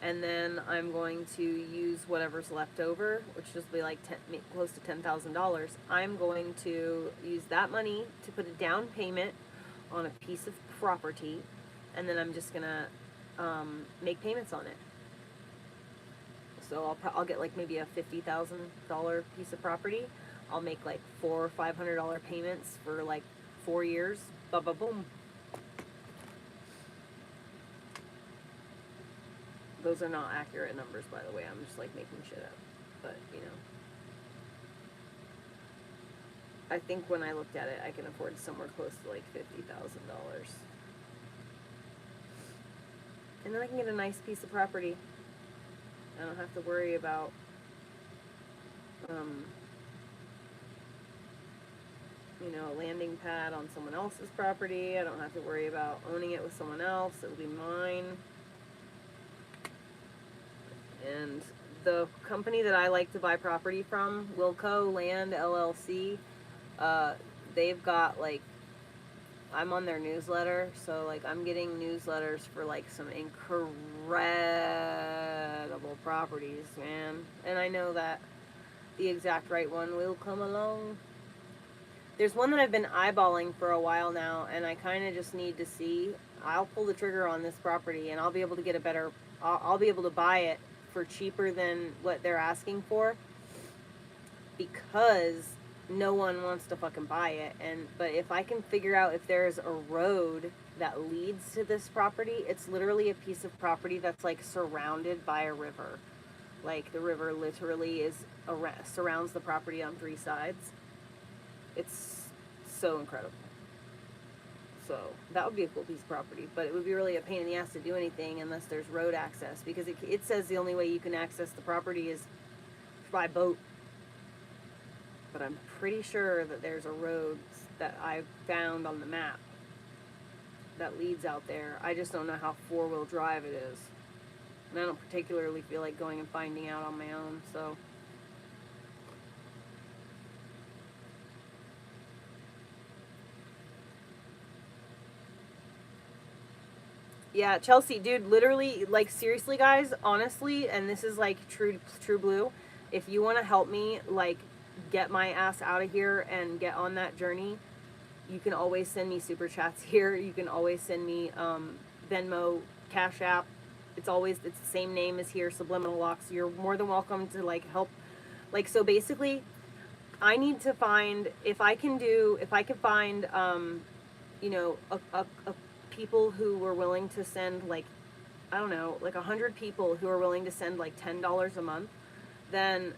Speaker 1: and then I'm going to use whatever's left over, which will be like close to $10,000. I'm going to use that money to put a down payment on a piece of property, and then I'm just gonna make payments on it. So I'll get like maybe a $50,000 piece of property. I'll make like $400 or $500 payments for like 4 years. Ba ba boom. Those are not accurate numbers, by the way. I'm just like making shit up. But you know, I think when I looked at it, I can afford somewhere close to like $50,000, and then I can get a nice piece of property. I don't have to worry about you know, a landing pad on someone else's property. I don't have to worry about owning it with someone else. It'll be mine. And the company that I like to buy property from, Wilco Land LLC, they've got like, I'm on their newsletter, so like I'm getting newsletters for like some incredible properties, man. And I know that the exact right one will come along. There's one that I've been eyeballing for a while now, and I kind of just need to see. I'll pull the trigger on this property, and I'll be able to get a better. I'll be able to buy it for cheaper than what they're asking for, because no one wants to fucking buy it. And but if I can figure out if there's a road that leads to this property, it's literally a piece of property that's like surrounded by a river. Like the river literally surrounds the property on 3 sides. It's so incredible. So that would be a cool piece of property, but it would be really a pain in the ass to do anything unless there's road access, because it says the only way you can access the property is by boat. But I'm pretty sure that there's a road that I found on the map that leads out there. I just don't know how 4-wheel drive it is. And I don't particularly feel like going and finding out on my own, so. Yeah, Chelsea, dude, literally, like, seriously, guys, honestly, and this is, like, true blue, if you want to help me, like, get my ass out of here and get on that journey, you can always send me super chats here. You can always send me Venmo, Cash App. It's the same name as here, Subliminal Locks. You're more than welcome to, like, help. Like, so basically, I need to find, if I can find, you know, a people who were willing to send, like, I don't know, like 100 people who are willing to send like $10 a month, then,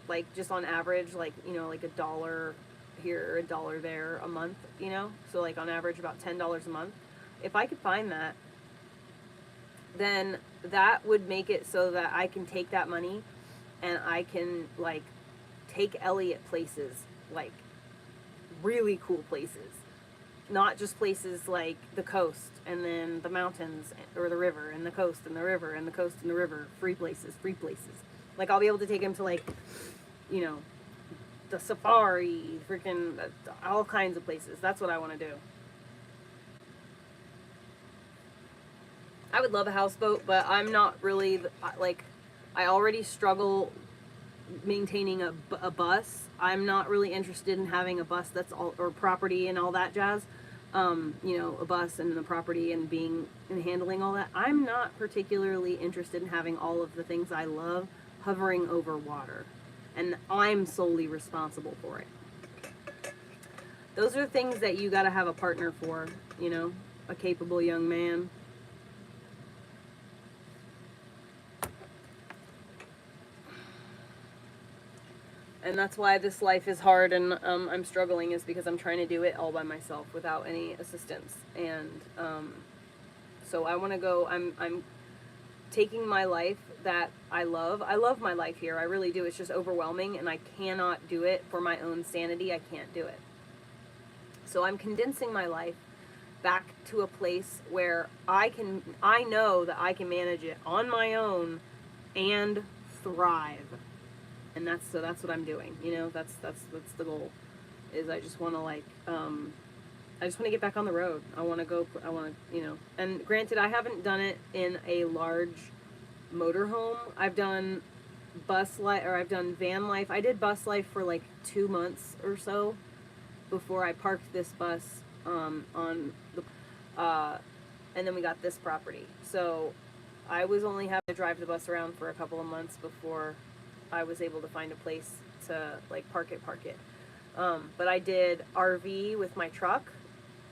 Speaker 1: like, just on average, like, you know, like $1 here, $1 there a month, you know, so like on average about $10 a month. If I could find that, then that would make it so that I can take that money and I can, like, take Elliot places, like really cool places. Not just places like the coast and then the mountains or the river and the coast and the river and the coast and the river. Free places. Like, I'll be able to take him to, like, you know, the safari, freaking all kinds of places. That's what I want to do. I would love a houseboat, but I'm not really, like, I already struggle maintaining a bus. I'm not really interested in having a bus that's all, or property and all that jazz. You know, a bus and the property and handling all that. I'm not particularly interested in having all of the things I love hovering over water, and I'm solely responsible for it. Those are things that you got to have a partner for, you know, a capable young man. And that's why this life is hard, and I'm struggling, is because I'm trying to do it all by myself without any assistance. And so I want to go. I'm taking my life that I love. I love my life here. I really do. It's just overwhelming, and I cannot do it for my own sanity. I can't do it. So I'm condensing my life back to a place where I know that I can manage it on my own and thrive. And that's what I'm doing, you know. That's the goal. Is I just want to, like, I just want to get back on the road. I want to, you know. And granted, I haven't done it in a large motorhome. I've done I've done van life. I did bus life for like 2 months or so before I parked this bus on the, and then we got this property. So I was only having to drive the bus around for a couple of months before I was able to find a place to, like, park it. But I did RV with my truck.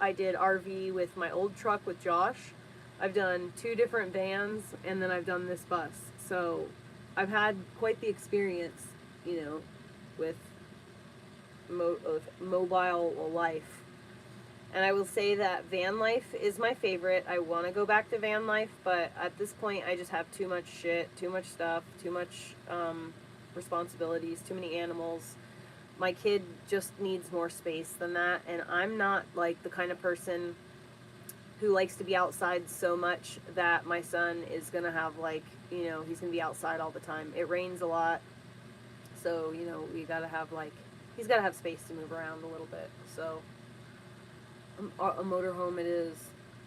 Speaker 1: I did RV with my old truck with Josh. I've done 2 different vans, and then I've done this bus. So I've had quite the experience, you know, with mobile life. And I will say that van life is my favorite. I want to go back to van life, but at this point I just have too much shit, too much stuff, too much responsibilities, too many animals. My kid just needs more space than that, and I'm not, like, the kind of person who likes to be outside so much that my son is gonna have, like, you know, he's gonna be outside all the time. It rains a lot, so, you know, we gotta have, like, he's gotta have space to move around a little bit. So a motorhome it is,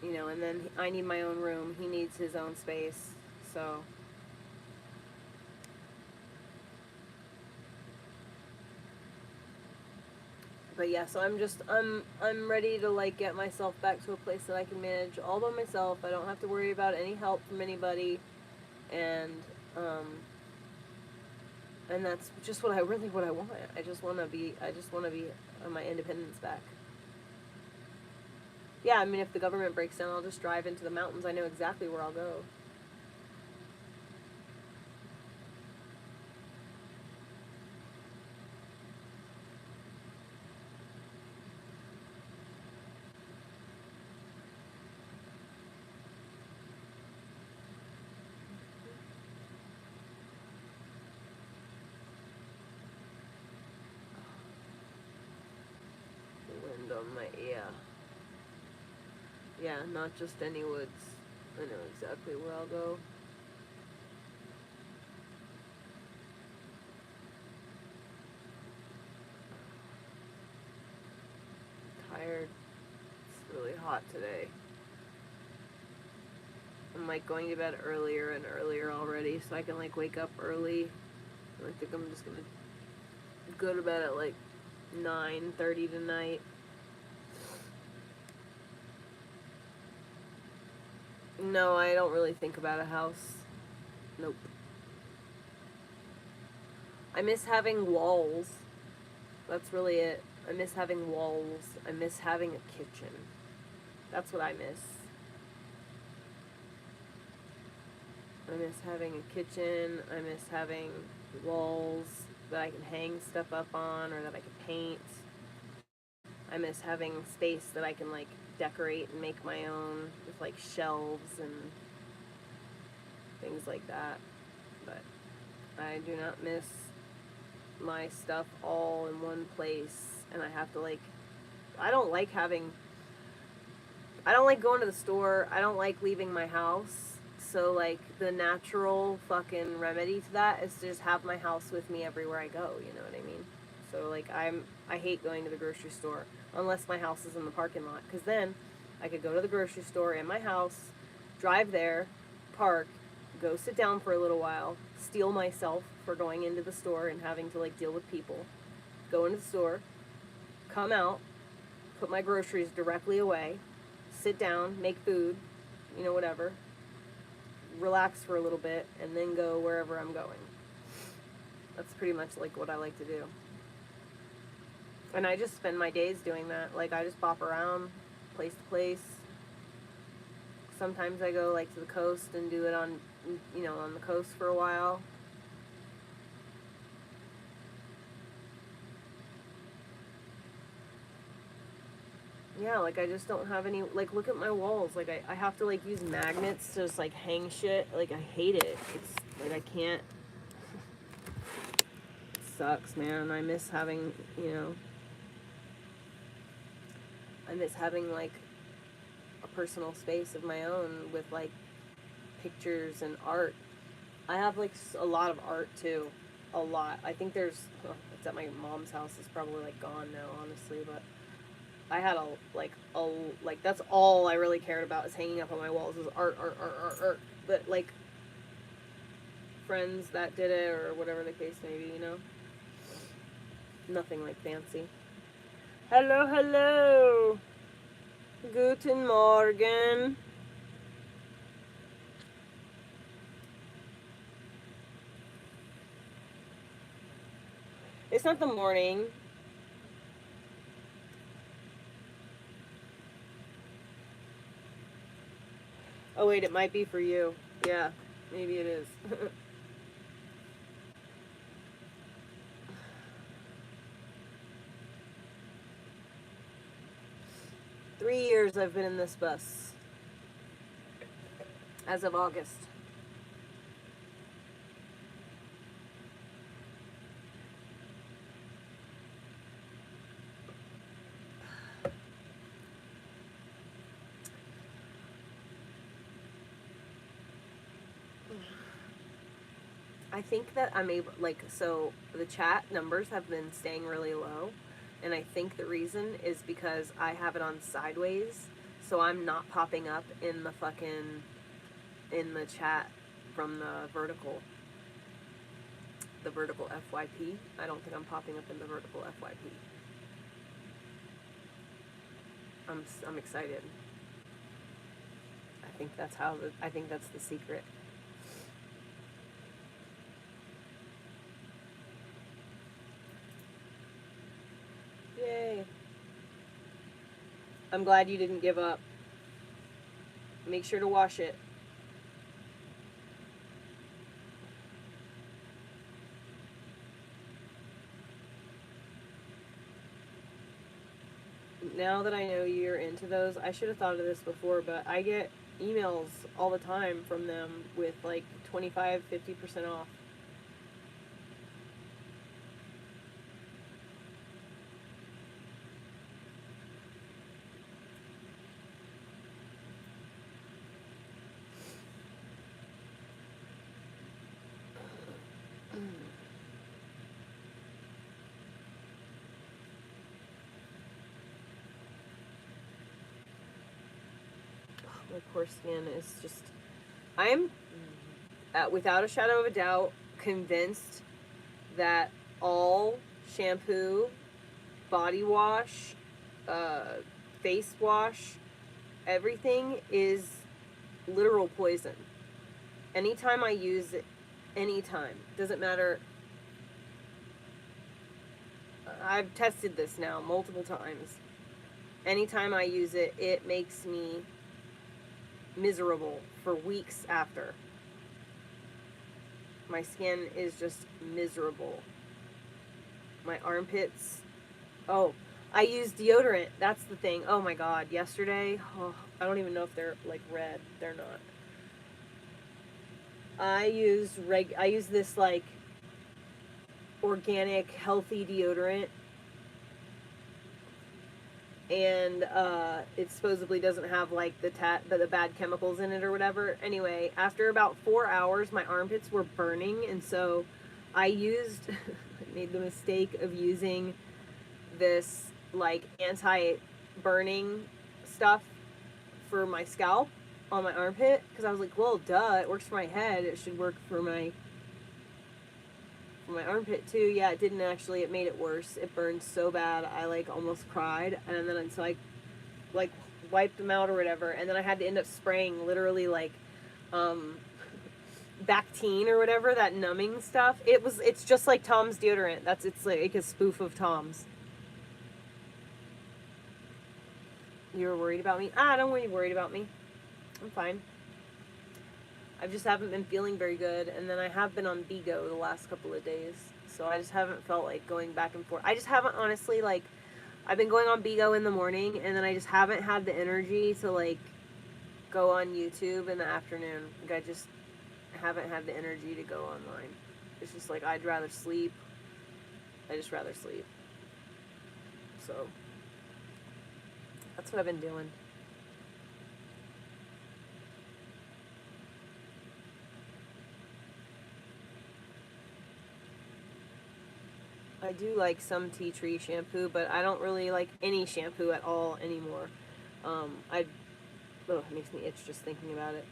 Speaker 1: you know. And then I need my own room, he needs his own space. So But yeah, so I'm ready to like get myself back to a place that I can manage all by myself. I don't have to worry about any help from anybody, and um, and that's just what I want. I just want to be on my independence back. Yeah, I mean, if the government breaks down, I'll just drive into the mountains. I know exactly where I'll go. The wind on my ear. Yeah, not just any woods. I know exactly where I'll go. I'm tired. It's really hot today. I'm like going to bed earlier and earlier already so I can like wake up early. And I think I'm just gonna go to bed at like 9:30 tonight. No, I don't really think about a house. Nope. I miss having walls. That's really it. I miss having walls. I miss having a kitchen. That's what I miss. I miss having a kitchen. I miss having walls that I can hang stuff up on or that I can paint. I miss having space that I can like decorate and make my own with like shelves and things like that. But I do not miss my stuff all in one place, and I have to like I don't like going to the store. I don't like leaving my house. So like the natural fucking remedy to that is to just have my house with me everywhere I go, you know what I mean? So like I hate going to the grocery store unless my house is in the parking lot, cuz then I could go to the grocery store in my house, drive there, park, go sit down for a little while, steal myself for going into the store and having to like deal with people, go into the store, come out, put my groceries directly away, sit down, make food, you know, whatever, relax for a little bit, and then go wherever I'm going. That's pretty much like what I like to do. And I just spend my days doing that. Like I just bop around place to place. Sometimes I go like to the coast and do it on, you know, on the coast for a while. Yeah, like I just don't have any, like look at my walls. Like I have to like use magnets to just like hang shit. Like I hate it. It's like I can't. It sucks, man. I miss having, you know, I miss having like a personal space of my own with like pictures and art. I have like a lot of art too. A lot. I think there's, oh, it's at my mom's house. It's probably like gone now, honestly, but I had like that's all I really cared about is hanging up on my walls is art, art, art, art, art. But like friends that did it or whatever the case may be, you know, nothing like fancy. Hello, hello. Guten Morgen. It's not the morning. Oh wait, it might be for you. Yeah, maybe it is. 3 years I've been in this bus. As of August. I think that I'm able, like, so the chat numbers have been staying really low. And I think the reason is because I have it on sideways. So I'm not popping up in the fucking, in the chat from the vertical FYP. I don't think I'm popping up in the vertical FYP. I'm excited. I think that's the secret. Yay. I'm glad you didn't give up. Make sure to wash it. Now that I know you're into those, I should have thought of this before, but I get emails all the time from them with like 25, 50% off. My poor skin is just. I'm, without a shadow of a doubt, convinced that all shampoo, body wash, face wash, everything is literal poison. Anytime I use it, anytime, doesn't matter. I've tested this now multiple times. Anytime I use it, it makes me miserable for weeks after. My skin is just miserable. My armpits. Oh, I use deodorant. That's the thing. Oh my god. Yesterday, I don't even know if they're like red. They're not. I use this like organic healthy deodorant, and it supposedly doesn't have like the bad chemicals in it or whatever. Anyway, after about 4 hours, my armpits were burning, and so I made the mistake of using this like anti-burning stuff for my scalp on my armpit, because I was like, well, duh, it works for my head, it should work for my armpit too. Yeah, it didn't actually. It made it worse. It burned so bad, I like almost cried, and then so I like wiped them out or whatever, and then I had to end up spraying literally like Bactine or whatever, that numbing stuff. It's just like Tom's deodorant. It's like a spoof of Tom's. You were worried about me? Don't worry, worried about me. I'm fine. I just haven't been feeling very good, and then I have been on Bigo the last couple of days, so I just haven't felt like going back and forth. I just haven't, honestly, like, I've been going on Bigo in the morning, and then I just haven't had the energy to, like, go on YouTube in the afternoon. Like, I just haven't had the energy to go online. It's just like, I'd rather sleep. I just rather sleep. So, that's what I've been doing. I do like some tea tree shampoo, but I don't really like any shampoo at all anymore. It makes me itch just thinking about it.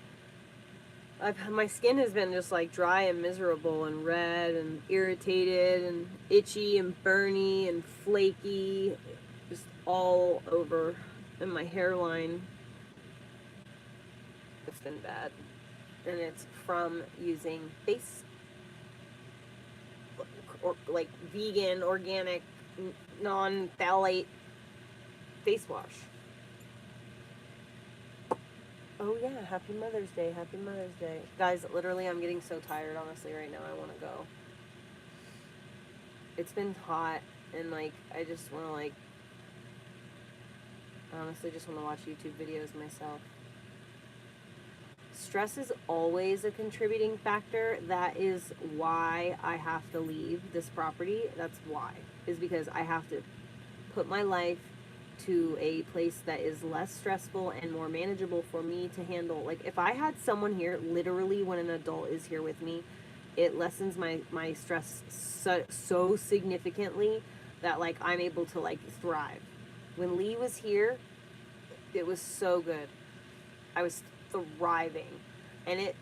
Speaker 1: My skin has been just like dry and miserable and red and irritated and itchy and burny and flaky, just all over. And my hairline, it's been bad. And it's from using or like vegan, organic, non-phthalate face wash. Oh yeah, happy Mother's Day, happy Mother's Day. Guys, literally I'm getting so tired, honestly, right now. I want to go. It's been hot, and like, I just want to like, I honestly just want to watch YouTube videos myself. Stress is always a contributing factor. That is why I have to leave this property. That's why. Is because I have to put my life to a place that is less stressful and more manageable for me to handle. Like, if I had someone here, literally when an adult is here with me, it lessens my stress so significantly that, like, I'm able to, like, thrive. When Lee was here, it was so good. I was thriving. And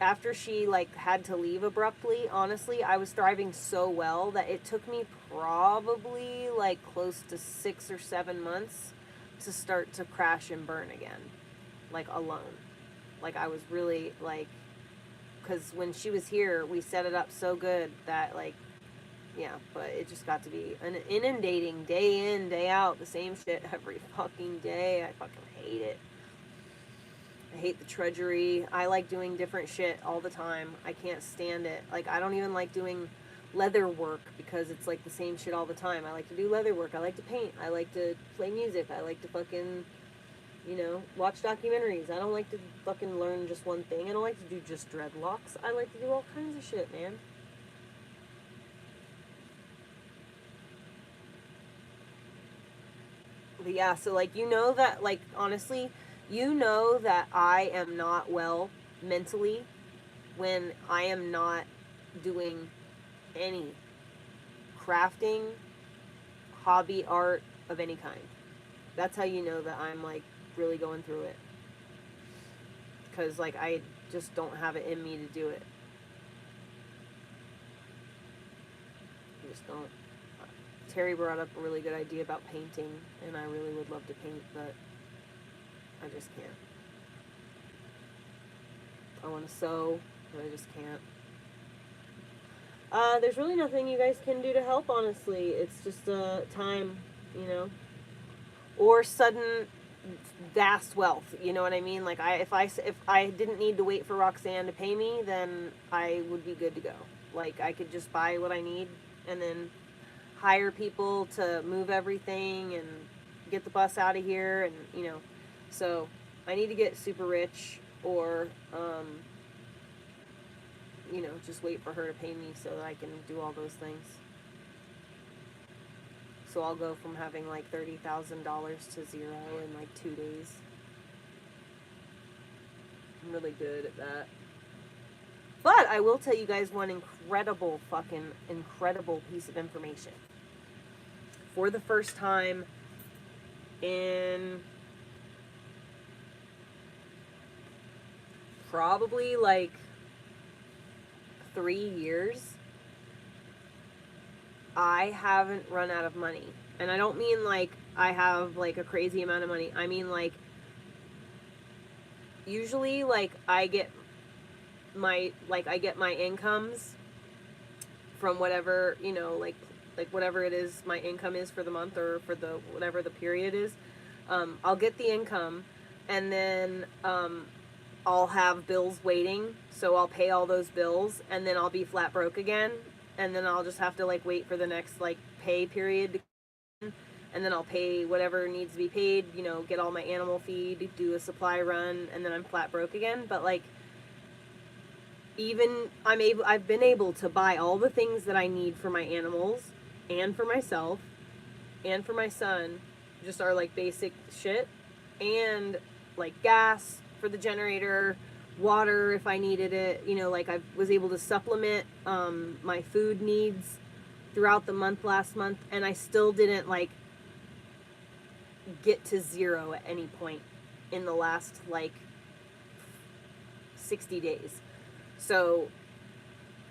Speaker 1: after she, like, had to leave abruptly, honestly, I was thriving so well that it took me probably, like, close to 6 or 7 months to start to crash and burn again, like alone. Like I was really like, because when she was here, we set it up so good that like, yeah, but it just got to be an inundating day in, day out, the same shit every fucking day. I fucking hate it. I hate the trudgery. I like doing different shit all the time. I can't stand it. Like, I don't even like doing leather work because it's like the same shit all the time. I like to do leather work. I like to paint. I like to play music. I like to fucking, you know, watch documentaries. I don't like to fucking learn just one thing. I don't like to do just dreadlocks. I like to do all kinds of shit, man. But yeah, so like, you know that, like, honestly, you know that I am not well mentally when I am not doing any crafting, hobby, art of any kind. That's how you know that I'm like really going through it. Because like I just don't have it in me to do it. I just don't. Terry brought up a really good idea about painting, and I really would love to paint, but I just can't. I want to sew, but I just can't. There's really nothing you guys can do to help, honestly. It's just time, you know, or sudden vast wealth. You know what I mean? Like if I didn't need to wait for Roxanne to pay me, then I would be good to go. Like I could just buy what I need and then hire people to move everything and get the bus out of here, and you know, so I need to get super rich or you know, just wait for her to pay me so that I can do all those things. So I'll go from having like $30,000 to zero in like 2 days. I'm really good at that. But I will tell you guys one incredible piece of information. For the first time in probably like 3 years, I haven't run out of money. And I don't mean like I have like a crazy amount of money. I mean like usually like I get my incomes from whatever, you know, like whatever it is my income is for the month or for the whatever the period is. I'll get the income, and then I'll have bills waiting, so I'll pay all those bills, and then I'll be flat broke again, and then I'll just have to like wait for the next like pay period to come, and then I'll pay whatever needs to be paid, you know, get all my animal feed, do a supply run, and then I'm flat broke again. But like even I've been able to buy all the things that I need for my animals and for myself and for my son, just our like basic shit, and like gas for the generator, water if I needed it, you know, like I was able to supplement my food needs throughout the month last month, and I still didn't like get to zero at any point in the last like 60 days. So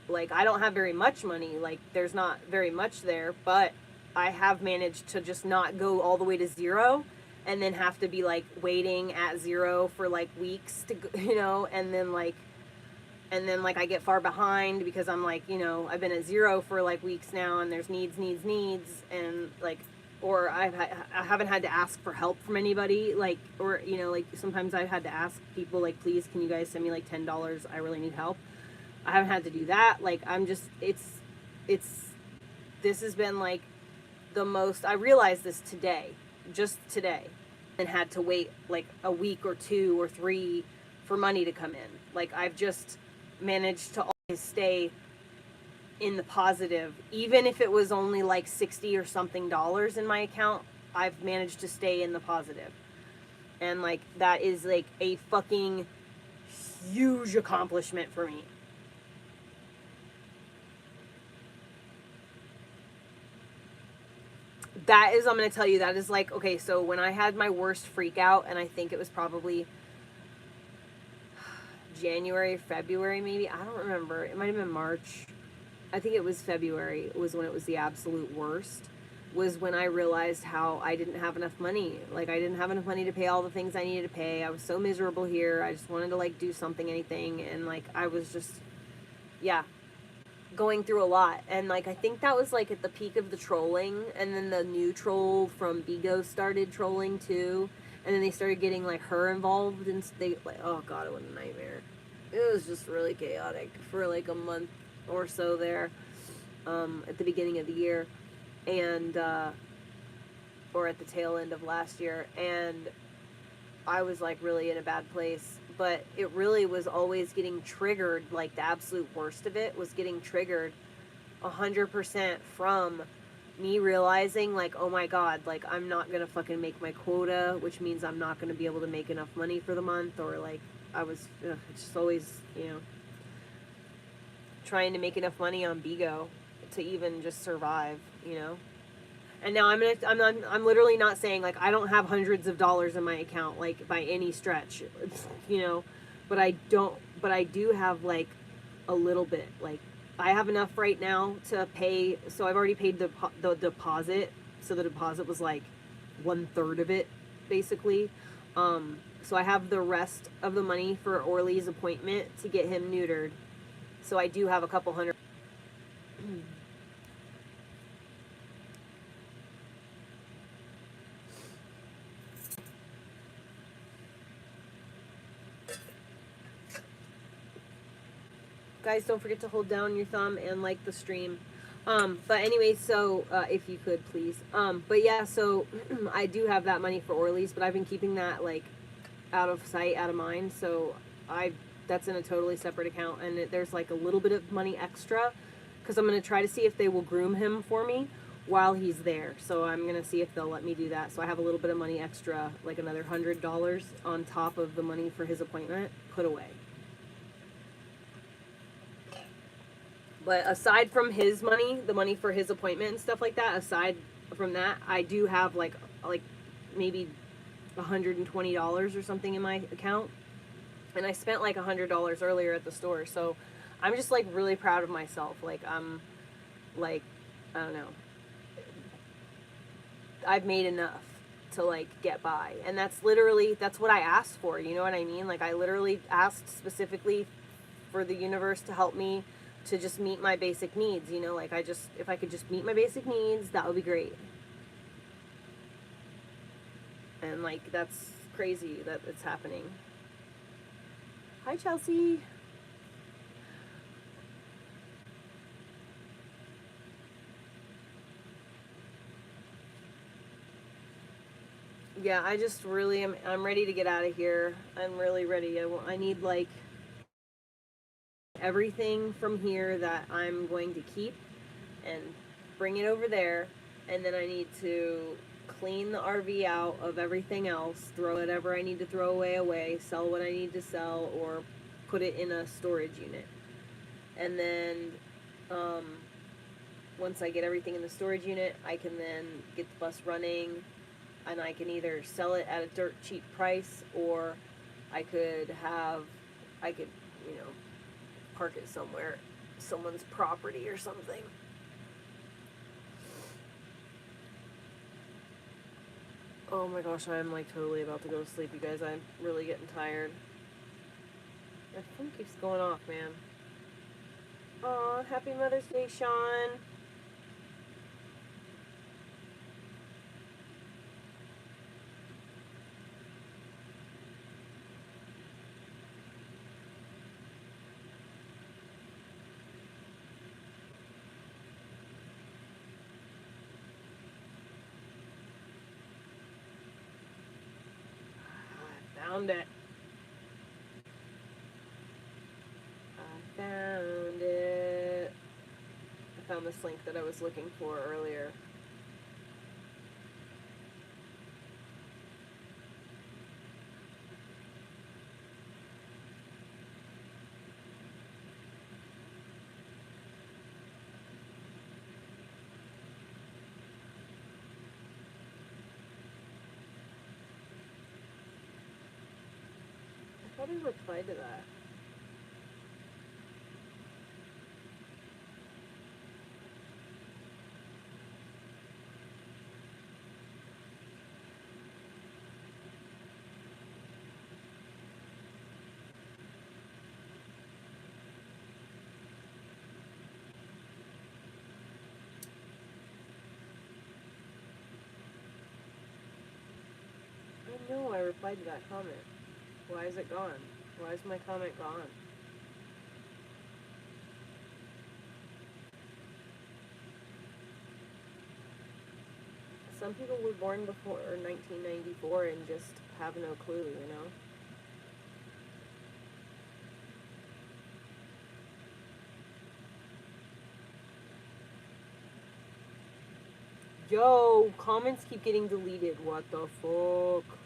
Speaker 1: like I don't have very much money, like there's not very much there, but I have managed to just not go all the way to zero and then have to be like waiting at zero for like weeks to, you know, and then like I get far behind because I'm like, you know, I've been at zero for like weeks now, and there's needs, and like, or I haven't had to ask for help from anybody, like, or you know, like sometimes I've had to ask people like, please can you guys send me like $10, I really need help. I haven't had to do that. Like I'm just it's this has been like the most, I realized this today, just today, and had to wait like a week or 2 or 3 for money to come in. Like I've just managed to always stay in the positive, even if it was only like 60 or something dollars in my account. I've managed to stay in the positive, and like that is like a fucking huge accomplishment for me. That is, I'm going to tell you, that is like, okay, so when I had my worst freak out, and I think it was probably January, February, maybe, I don't remember, it might have been March, I think it was February, it was when it was the absolute worst. was when I realized how I didn't have enough money. Like, I didn't have enough money to pay all the things I needed to pay. I was so miserable here. I just wanted to, like, do something, anything. And, like, I was just, yeah, going through a lot. And, like, I think that was, like, at the peak of the trolling. And then the new troll from Bigo started trolling, too. And then they started getting, like, her involved. And they, like, oh, God, it was a nightmare. It was just really chaotic for, like, a month or so there at the beginning of the year. And, or at the tail end of last year, and I was like really in a bad place. But it really was always getting triggered. Like, the absolute worst of it was getting triggered 100% from me realizing, like, oh my God, like, I'm not gonna fucking make my quota, which means I'm not gonna be able to make enough money for the month. Or like, it's just always, you know, trying to make enough money on Bigo to even just survive, you know. And now I'm literally not saying, like, I don't have hundreds of dollars in my account, like, by any stretch, you know, but I do have, like, a little bit. Like, I have enough right now to pay. So I've already paid the deposit. So the deposit was like 1/3 of it, basically. So I have the rest of the money for Orly's appointment to get him neutered. So I do have a couple hundred. Guys, don't forget to hold down your thumb and like the stream. But anyway, so if you could please. But yeah, so I do have that money for Orly's, but I've been keeping that, like, out of sight, out of mind. So that's in a totally separate account, and there's like a little bit of money extra because I'm gonna try to see if they will groom him for me while he's there. So I'm gonna see if they'll let me do that. So I have a little bit of money extra, like another $100 on top of the money for his appointment, put away. But aside from his money, the money for his appointment and stuff like that, aside from that, I do have like maybe $120 or something in my account. And I spent like $100 earlier at the store. So I'm just like really proud of myself. Like, I'm like, I don't know. I've made enough to like get by. And that's what I asked for. You know what I mean? Like, I literally asked specifically for the universe to help me to just meet my basic needs, you know, like, if I could just meet my basic needs, that would be great. And like, that's crazy that it's happening. Hi, Chelsea. Yeah, I just really I'm ready to get out of here. I'm really ready. I need, like, everything from here that I'm going to keep and bring it over there, and then I need to clean the RV out of everything else, throw whatever I need to throw away, sell what I need to sell, or put it in a storage unit. And then once I get everything in the storage unit, I can then get the bus running, and I can either sell it at a dirt cheap price, or I could, you know, park it somewhere, someone's property or something. Oh my gosh, I'm like totally about to go to sleep, you guys. I'm really getting tired. My phone keeps going off, man. Aw, happy Mother's Day, Sean. Found it. I found it. I found this link that I was looking for earlier. I thought I replied to that. No, I replied to that comment. Why is it gone? Why is my comment gone? Some people were born before 1994 and just have no clue, you know? Yo, comments keep getting deleted. What the fuck?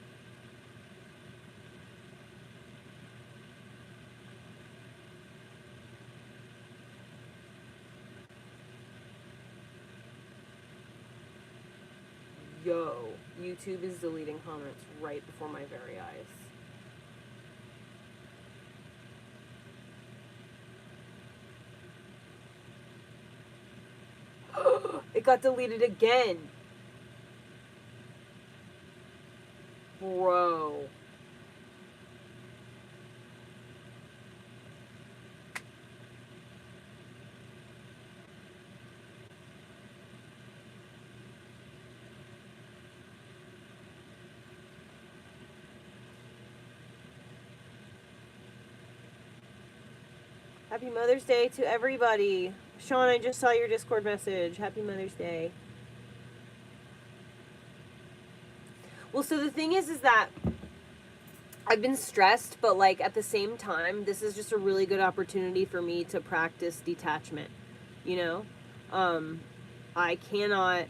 Speaker 1: Yo, YouTube is deleting comments right before my very eyes. It got deleted again. Bro. Happy Mother's Day to everybody. Sean, I just saw your Discord message. Happy Mother's Day. Well, so the thing is that I've been stressed, but like at the same time, this is just a really good opportunity for me to practice detachment. You know, I cannot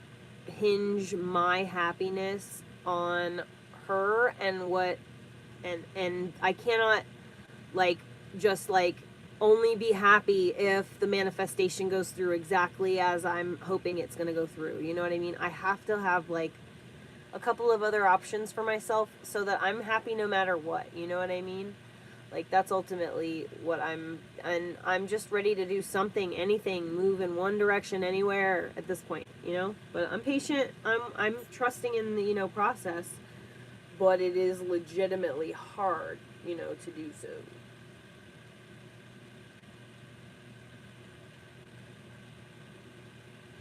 Speaker 1: hinge my happiness on her and what, and I cannot like just like only be happy if the manifestation goes through exactly as I'm hoping it's going to go through. You know what I mean? I have to have like a couple of other options for myself so that I'm happy no matter what. You know what I mean? Like that's ultimately what and I'm just ready to do something, anything, move in one direction anywhere at this point, you know? But I'm patient. I'm trusting in the, you know, process, but it is legitimately hard, you know, to do so.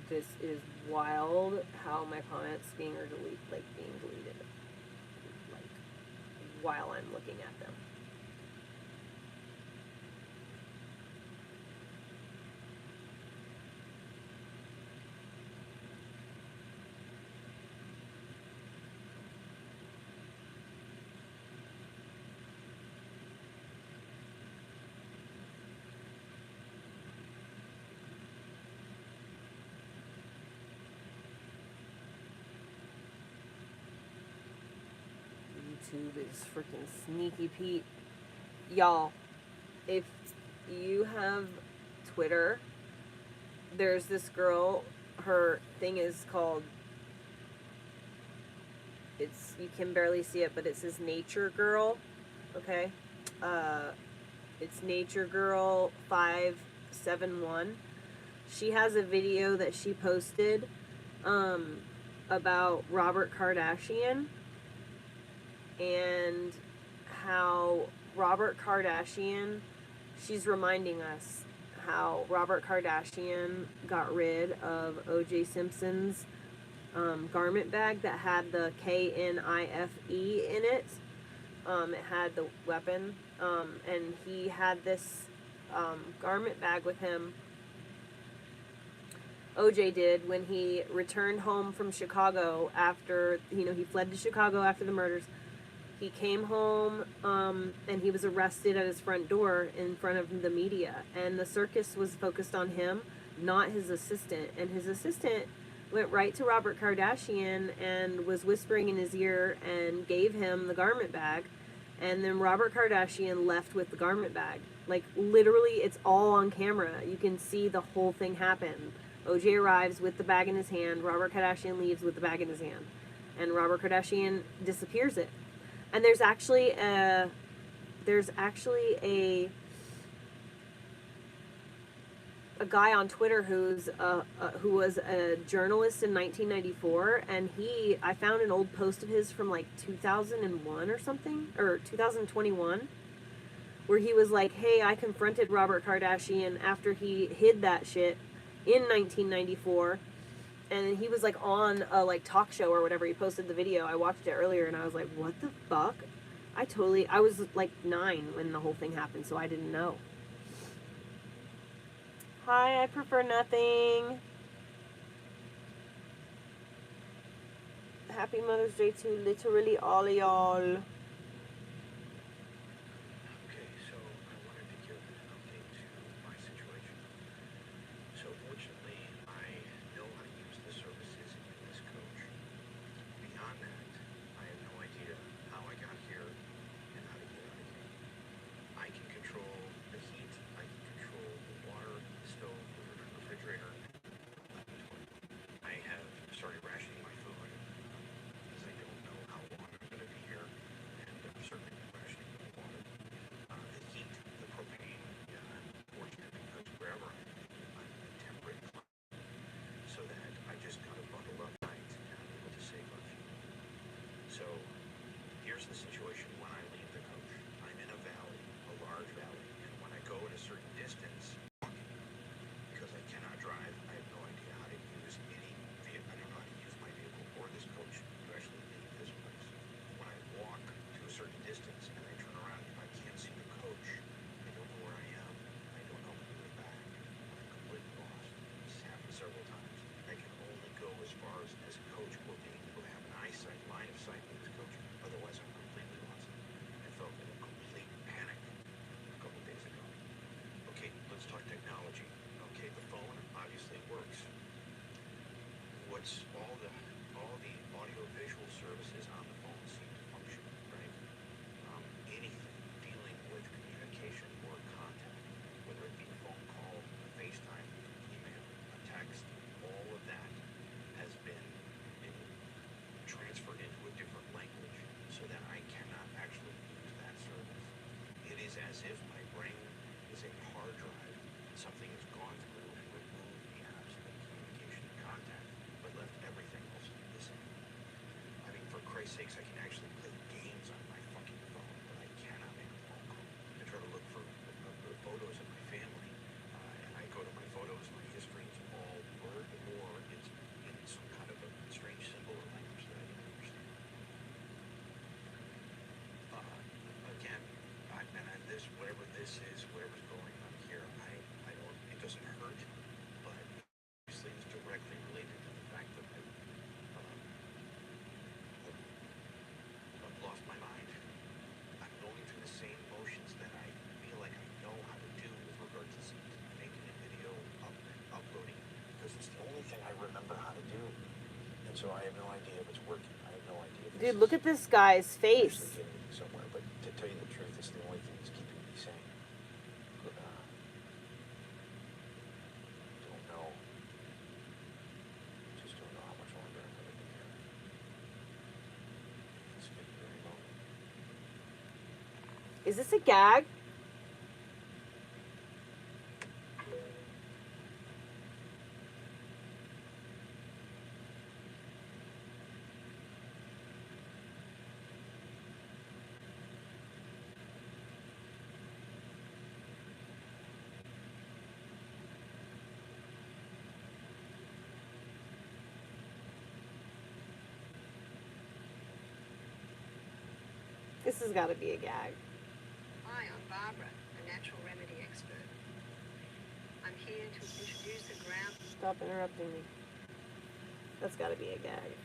Speaker 1: This is wild how my comments being deleted, like while I'm looking at them. YouTube is freaking sneaky Pete. Y'all, if you have Twitter, there's this girl, her thing is called, it's, you can barely see it, but it says Nature Girl, okay? It's Nature Girl 571. She has a video that she posted about Robert Kardashian and how Robert Kardashian, she's reminding us how Robert Kardashian got rid of O.J. Simpson's garment bag that had the KNIFE in it. It had the weapon, and he had this garment bag with him. OJ did when he returned home from Chicago after, you know, he fled to Chicago after the murders. He came home and he was arrested at his front door in front of the media. And the circus was focused on him, not his assistant. And his assistant went right to Robert Kardashian and was whispering in his ear and gave him the garment bag. And then Robert Kardashian left with the garment bag. Like, literally, it's all on camera. You can see the whole thing happen. OJ arrives with the bag in his hand. Robert Kardashian leaves with the bag in his hand. And Robert Kardashian disappears it. And there's actually a guy on Twitter who was a journalist in 1994, and I found an old post of his from like 2001 or something, or 2021, where he was like, hey, I confronted Robert Kardashian after he hid that shit in 1994, and he was like on a like talk show or whatever. He posted the video. I watched it earlier, and I was like, "What the fuck?" I was like 9 when the whole thing happened, so I didn't know. Hi, I prefer nothing. Happy Mother's Day to literally all of y'all.
Speaker 4: Okay, so I wanted to give an update to my situation. So fortunately, I know how to use the services in this coach. Beyond that, I have no idea how I got here and how to get out of here. I can control the heat, I can control the water, the stove, the refrigerator. I have started rationing my food because I don't know how long I'm going to be here, and I'm certainly rationing my water. The heat, the propane, fortunately, because wherever I'm in a temperate climate, so that I just got to bundle up tight and I'm able to save on fuel. So here's the situation when I leave the coach. I'm in a valley, a large valley, and when I go at a certain distance, because I cannot drive, I have no idea how to use any vehicle. I don't know how to use my vehicle or this coach to actually leave this place. When I walk to a certain distance and I turn around, if I can't see the coach, I don't know where I am. I don't know my way back. I'm completely lost. This has happened several times. I can only go as far as this coach will be able to have an eyesight, line of sight with this coach. Otherwise, I'm completely lost. I felt in a complete panic a couple days ago. Okay, let's talk technology. Okay, the phone obviously works. What's all the audio visual services on the phone seem to function, right? Anything dealing with communication or contact, whether it be a phone call, a FaceTime, email, a text, all of that has been transferred into a different language so that I cannot actually use that service. It is as if my brain is a hard drive. Something has gone through and removed the apps of communication and contact, but left everything else the same. I mean, for Christ's sakes, I can actually play games on my fucking phone, but I cannot make a phone call. I try to look for photos of my family, and I go to my photos, my history is all blurred, or it's in some kind of a strange symbol or language that I don't understand. Again, I've been at this, whatever this is, whatever's going on here, I don't, it doesn't hurt, but obviously it's directly related to the fact that I've lost my mind. I'm going through the same motions that I feel like I know how to do with regards to making a video, uploading, because it's the only thing I remember how to do. And so I have no idea if it's working. I have no idea if
Speaker 1: Dude, look at this guy's face.
Speaker 4: actually getting me somewhere. But to tell you the truth, it's the only thing that's keeping me sane. But, don't know. Just don't know how much longer I'm going to be here. It's getting very lonely.
Speaker 1: Is this a gag? This has got to be a gag.
Speaker 5: Hi, I'm Barbara, a natural remedy expert. I'm here to introduce a ground.
Speaker 1: Stop interrupting me. That's got to be a gag.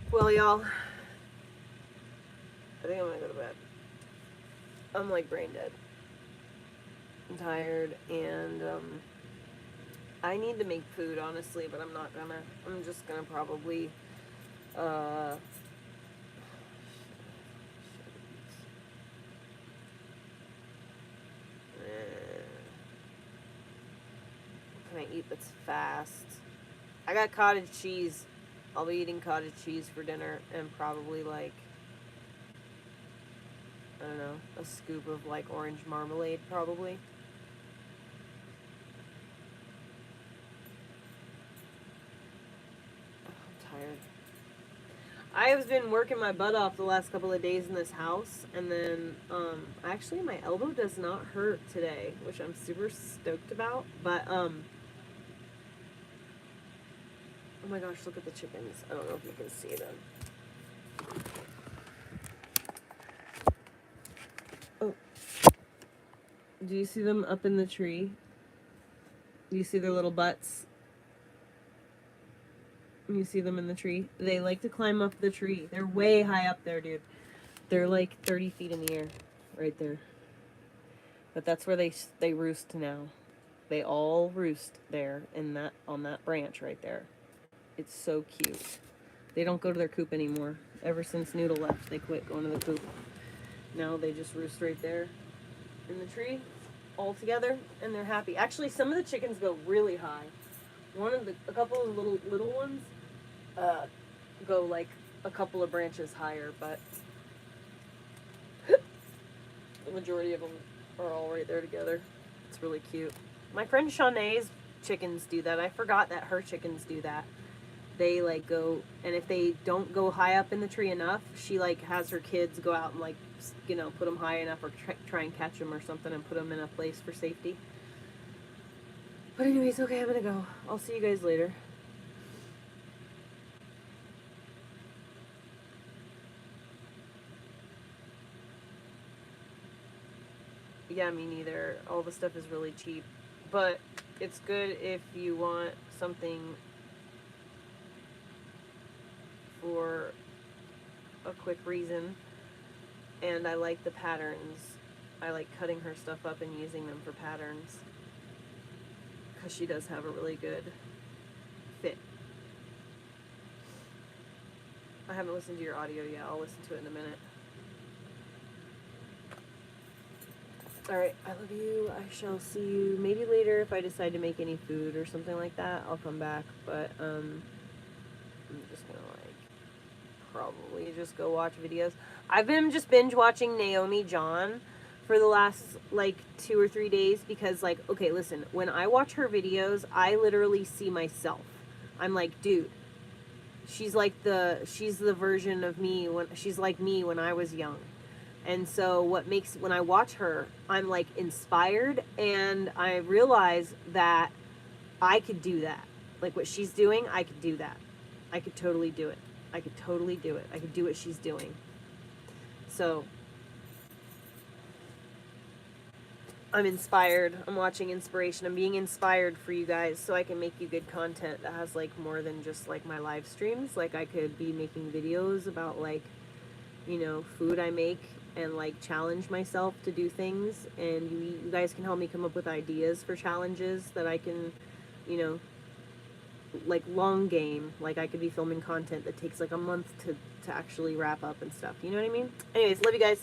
Speaker 1: Well, y'all, I think I'm gonna go to bed. I'm like brain dead. I'm tired, and I need to make food, honestly, but I'm not gonna. I'm just gonna probably what can I eat that's fast? I got cottage cheese. I'll be eating cottage cheese for dinner, and probably like, I don't know, a scoop of like orange marmalade, probably. I'm tired. I have been working my butt off the last couple of days in this house, and then actually my elbow does not hurt today, which I'm super stoked about. But oh my gosh, look at the chickens. I don't know if you can see them. Oh, do you see them up in the tree? Do you see their little butts? You see them in the tree? They like to climb up the tree. They're way high up there, dude. They're like 30 feet in the air, right there. But that's where they roost now. They all roost there on that branch right there. It's so cute. They don't go to their coop anymore. Ever since Noodle left, they quit going to the coop. Now they just roost right there in the tree, all together, and they're happy. Actually, some of the chickens go really high. A couple of little ones go like a couple of branches higher, but the majority of them are all right there together. It's really cute. My friend Shaunae's chickens do that. I forgot that her chickens do that. They like go, and if they don't go high up in the tree enough, she like has her kids go out and like, you know, put them high enough or try and catch them or something and put them in a place for safety. But anyways, okay, I'm gonna go. I'll see you guys later. Yeah, me neither. All the stuff is really cheap. But it's good if you want something for a quick reason. And I like the patterns. I like cutting her stuff up and using them for patterns. Because she does have a really good fit. I haven't listened to your audio yet. I'll listen to it in a minute. Alright, I love you. I shall see you maybe later if I decide to make any food or something like that. I'll come back, but I'm just gonna like probably just go watch videos. I've been just binge watching Naomi John for the last like 2 or 3 days because like, okay, listen, when I watch her videos, I literally see myself. I'm like, dude, she's the version of me she's like me when I was young. And so when I watch her, I'm like inspired and I realize that I could do that. Like what she's doing, I could do that. I could totally do it. I could totally do it. I could do what she's doing. So I'm inspired. I'm watching inspiration. I'm being inspired for you guys so I can make you good content that has like more than just like my live streams. Like I could be making videos about like, you know, food I make and like challenge myself to do things, and you guys can help me come up with ideas for challenges that I can, you know, like long game. Like I could be filming content that takes like a month to actually wrap up and stuff. You know what I mean? Anyways, love you guys.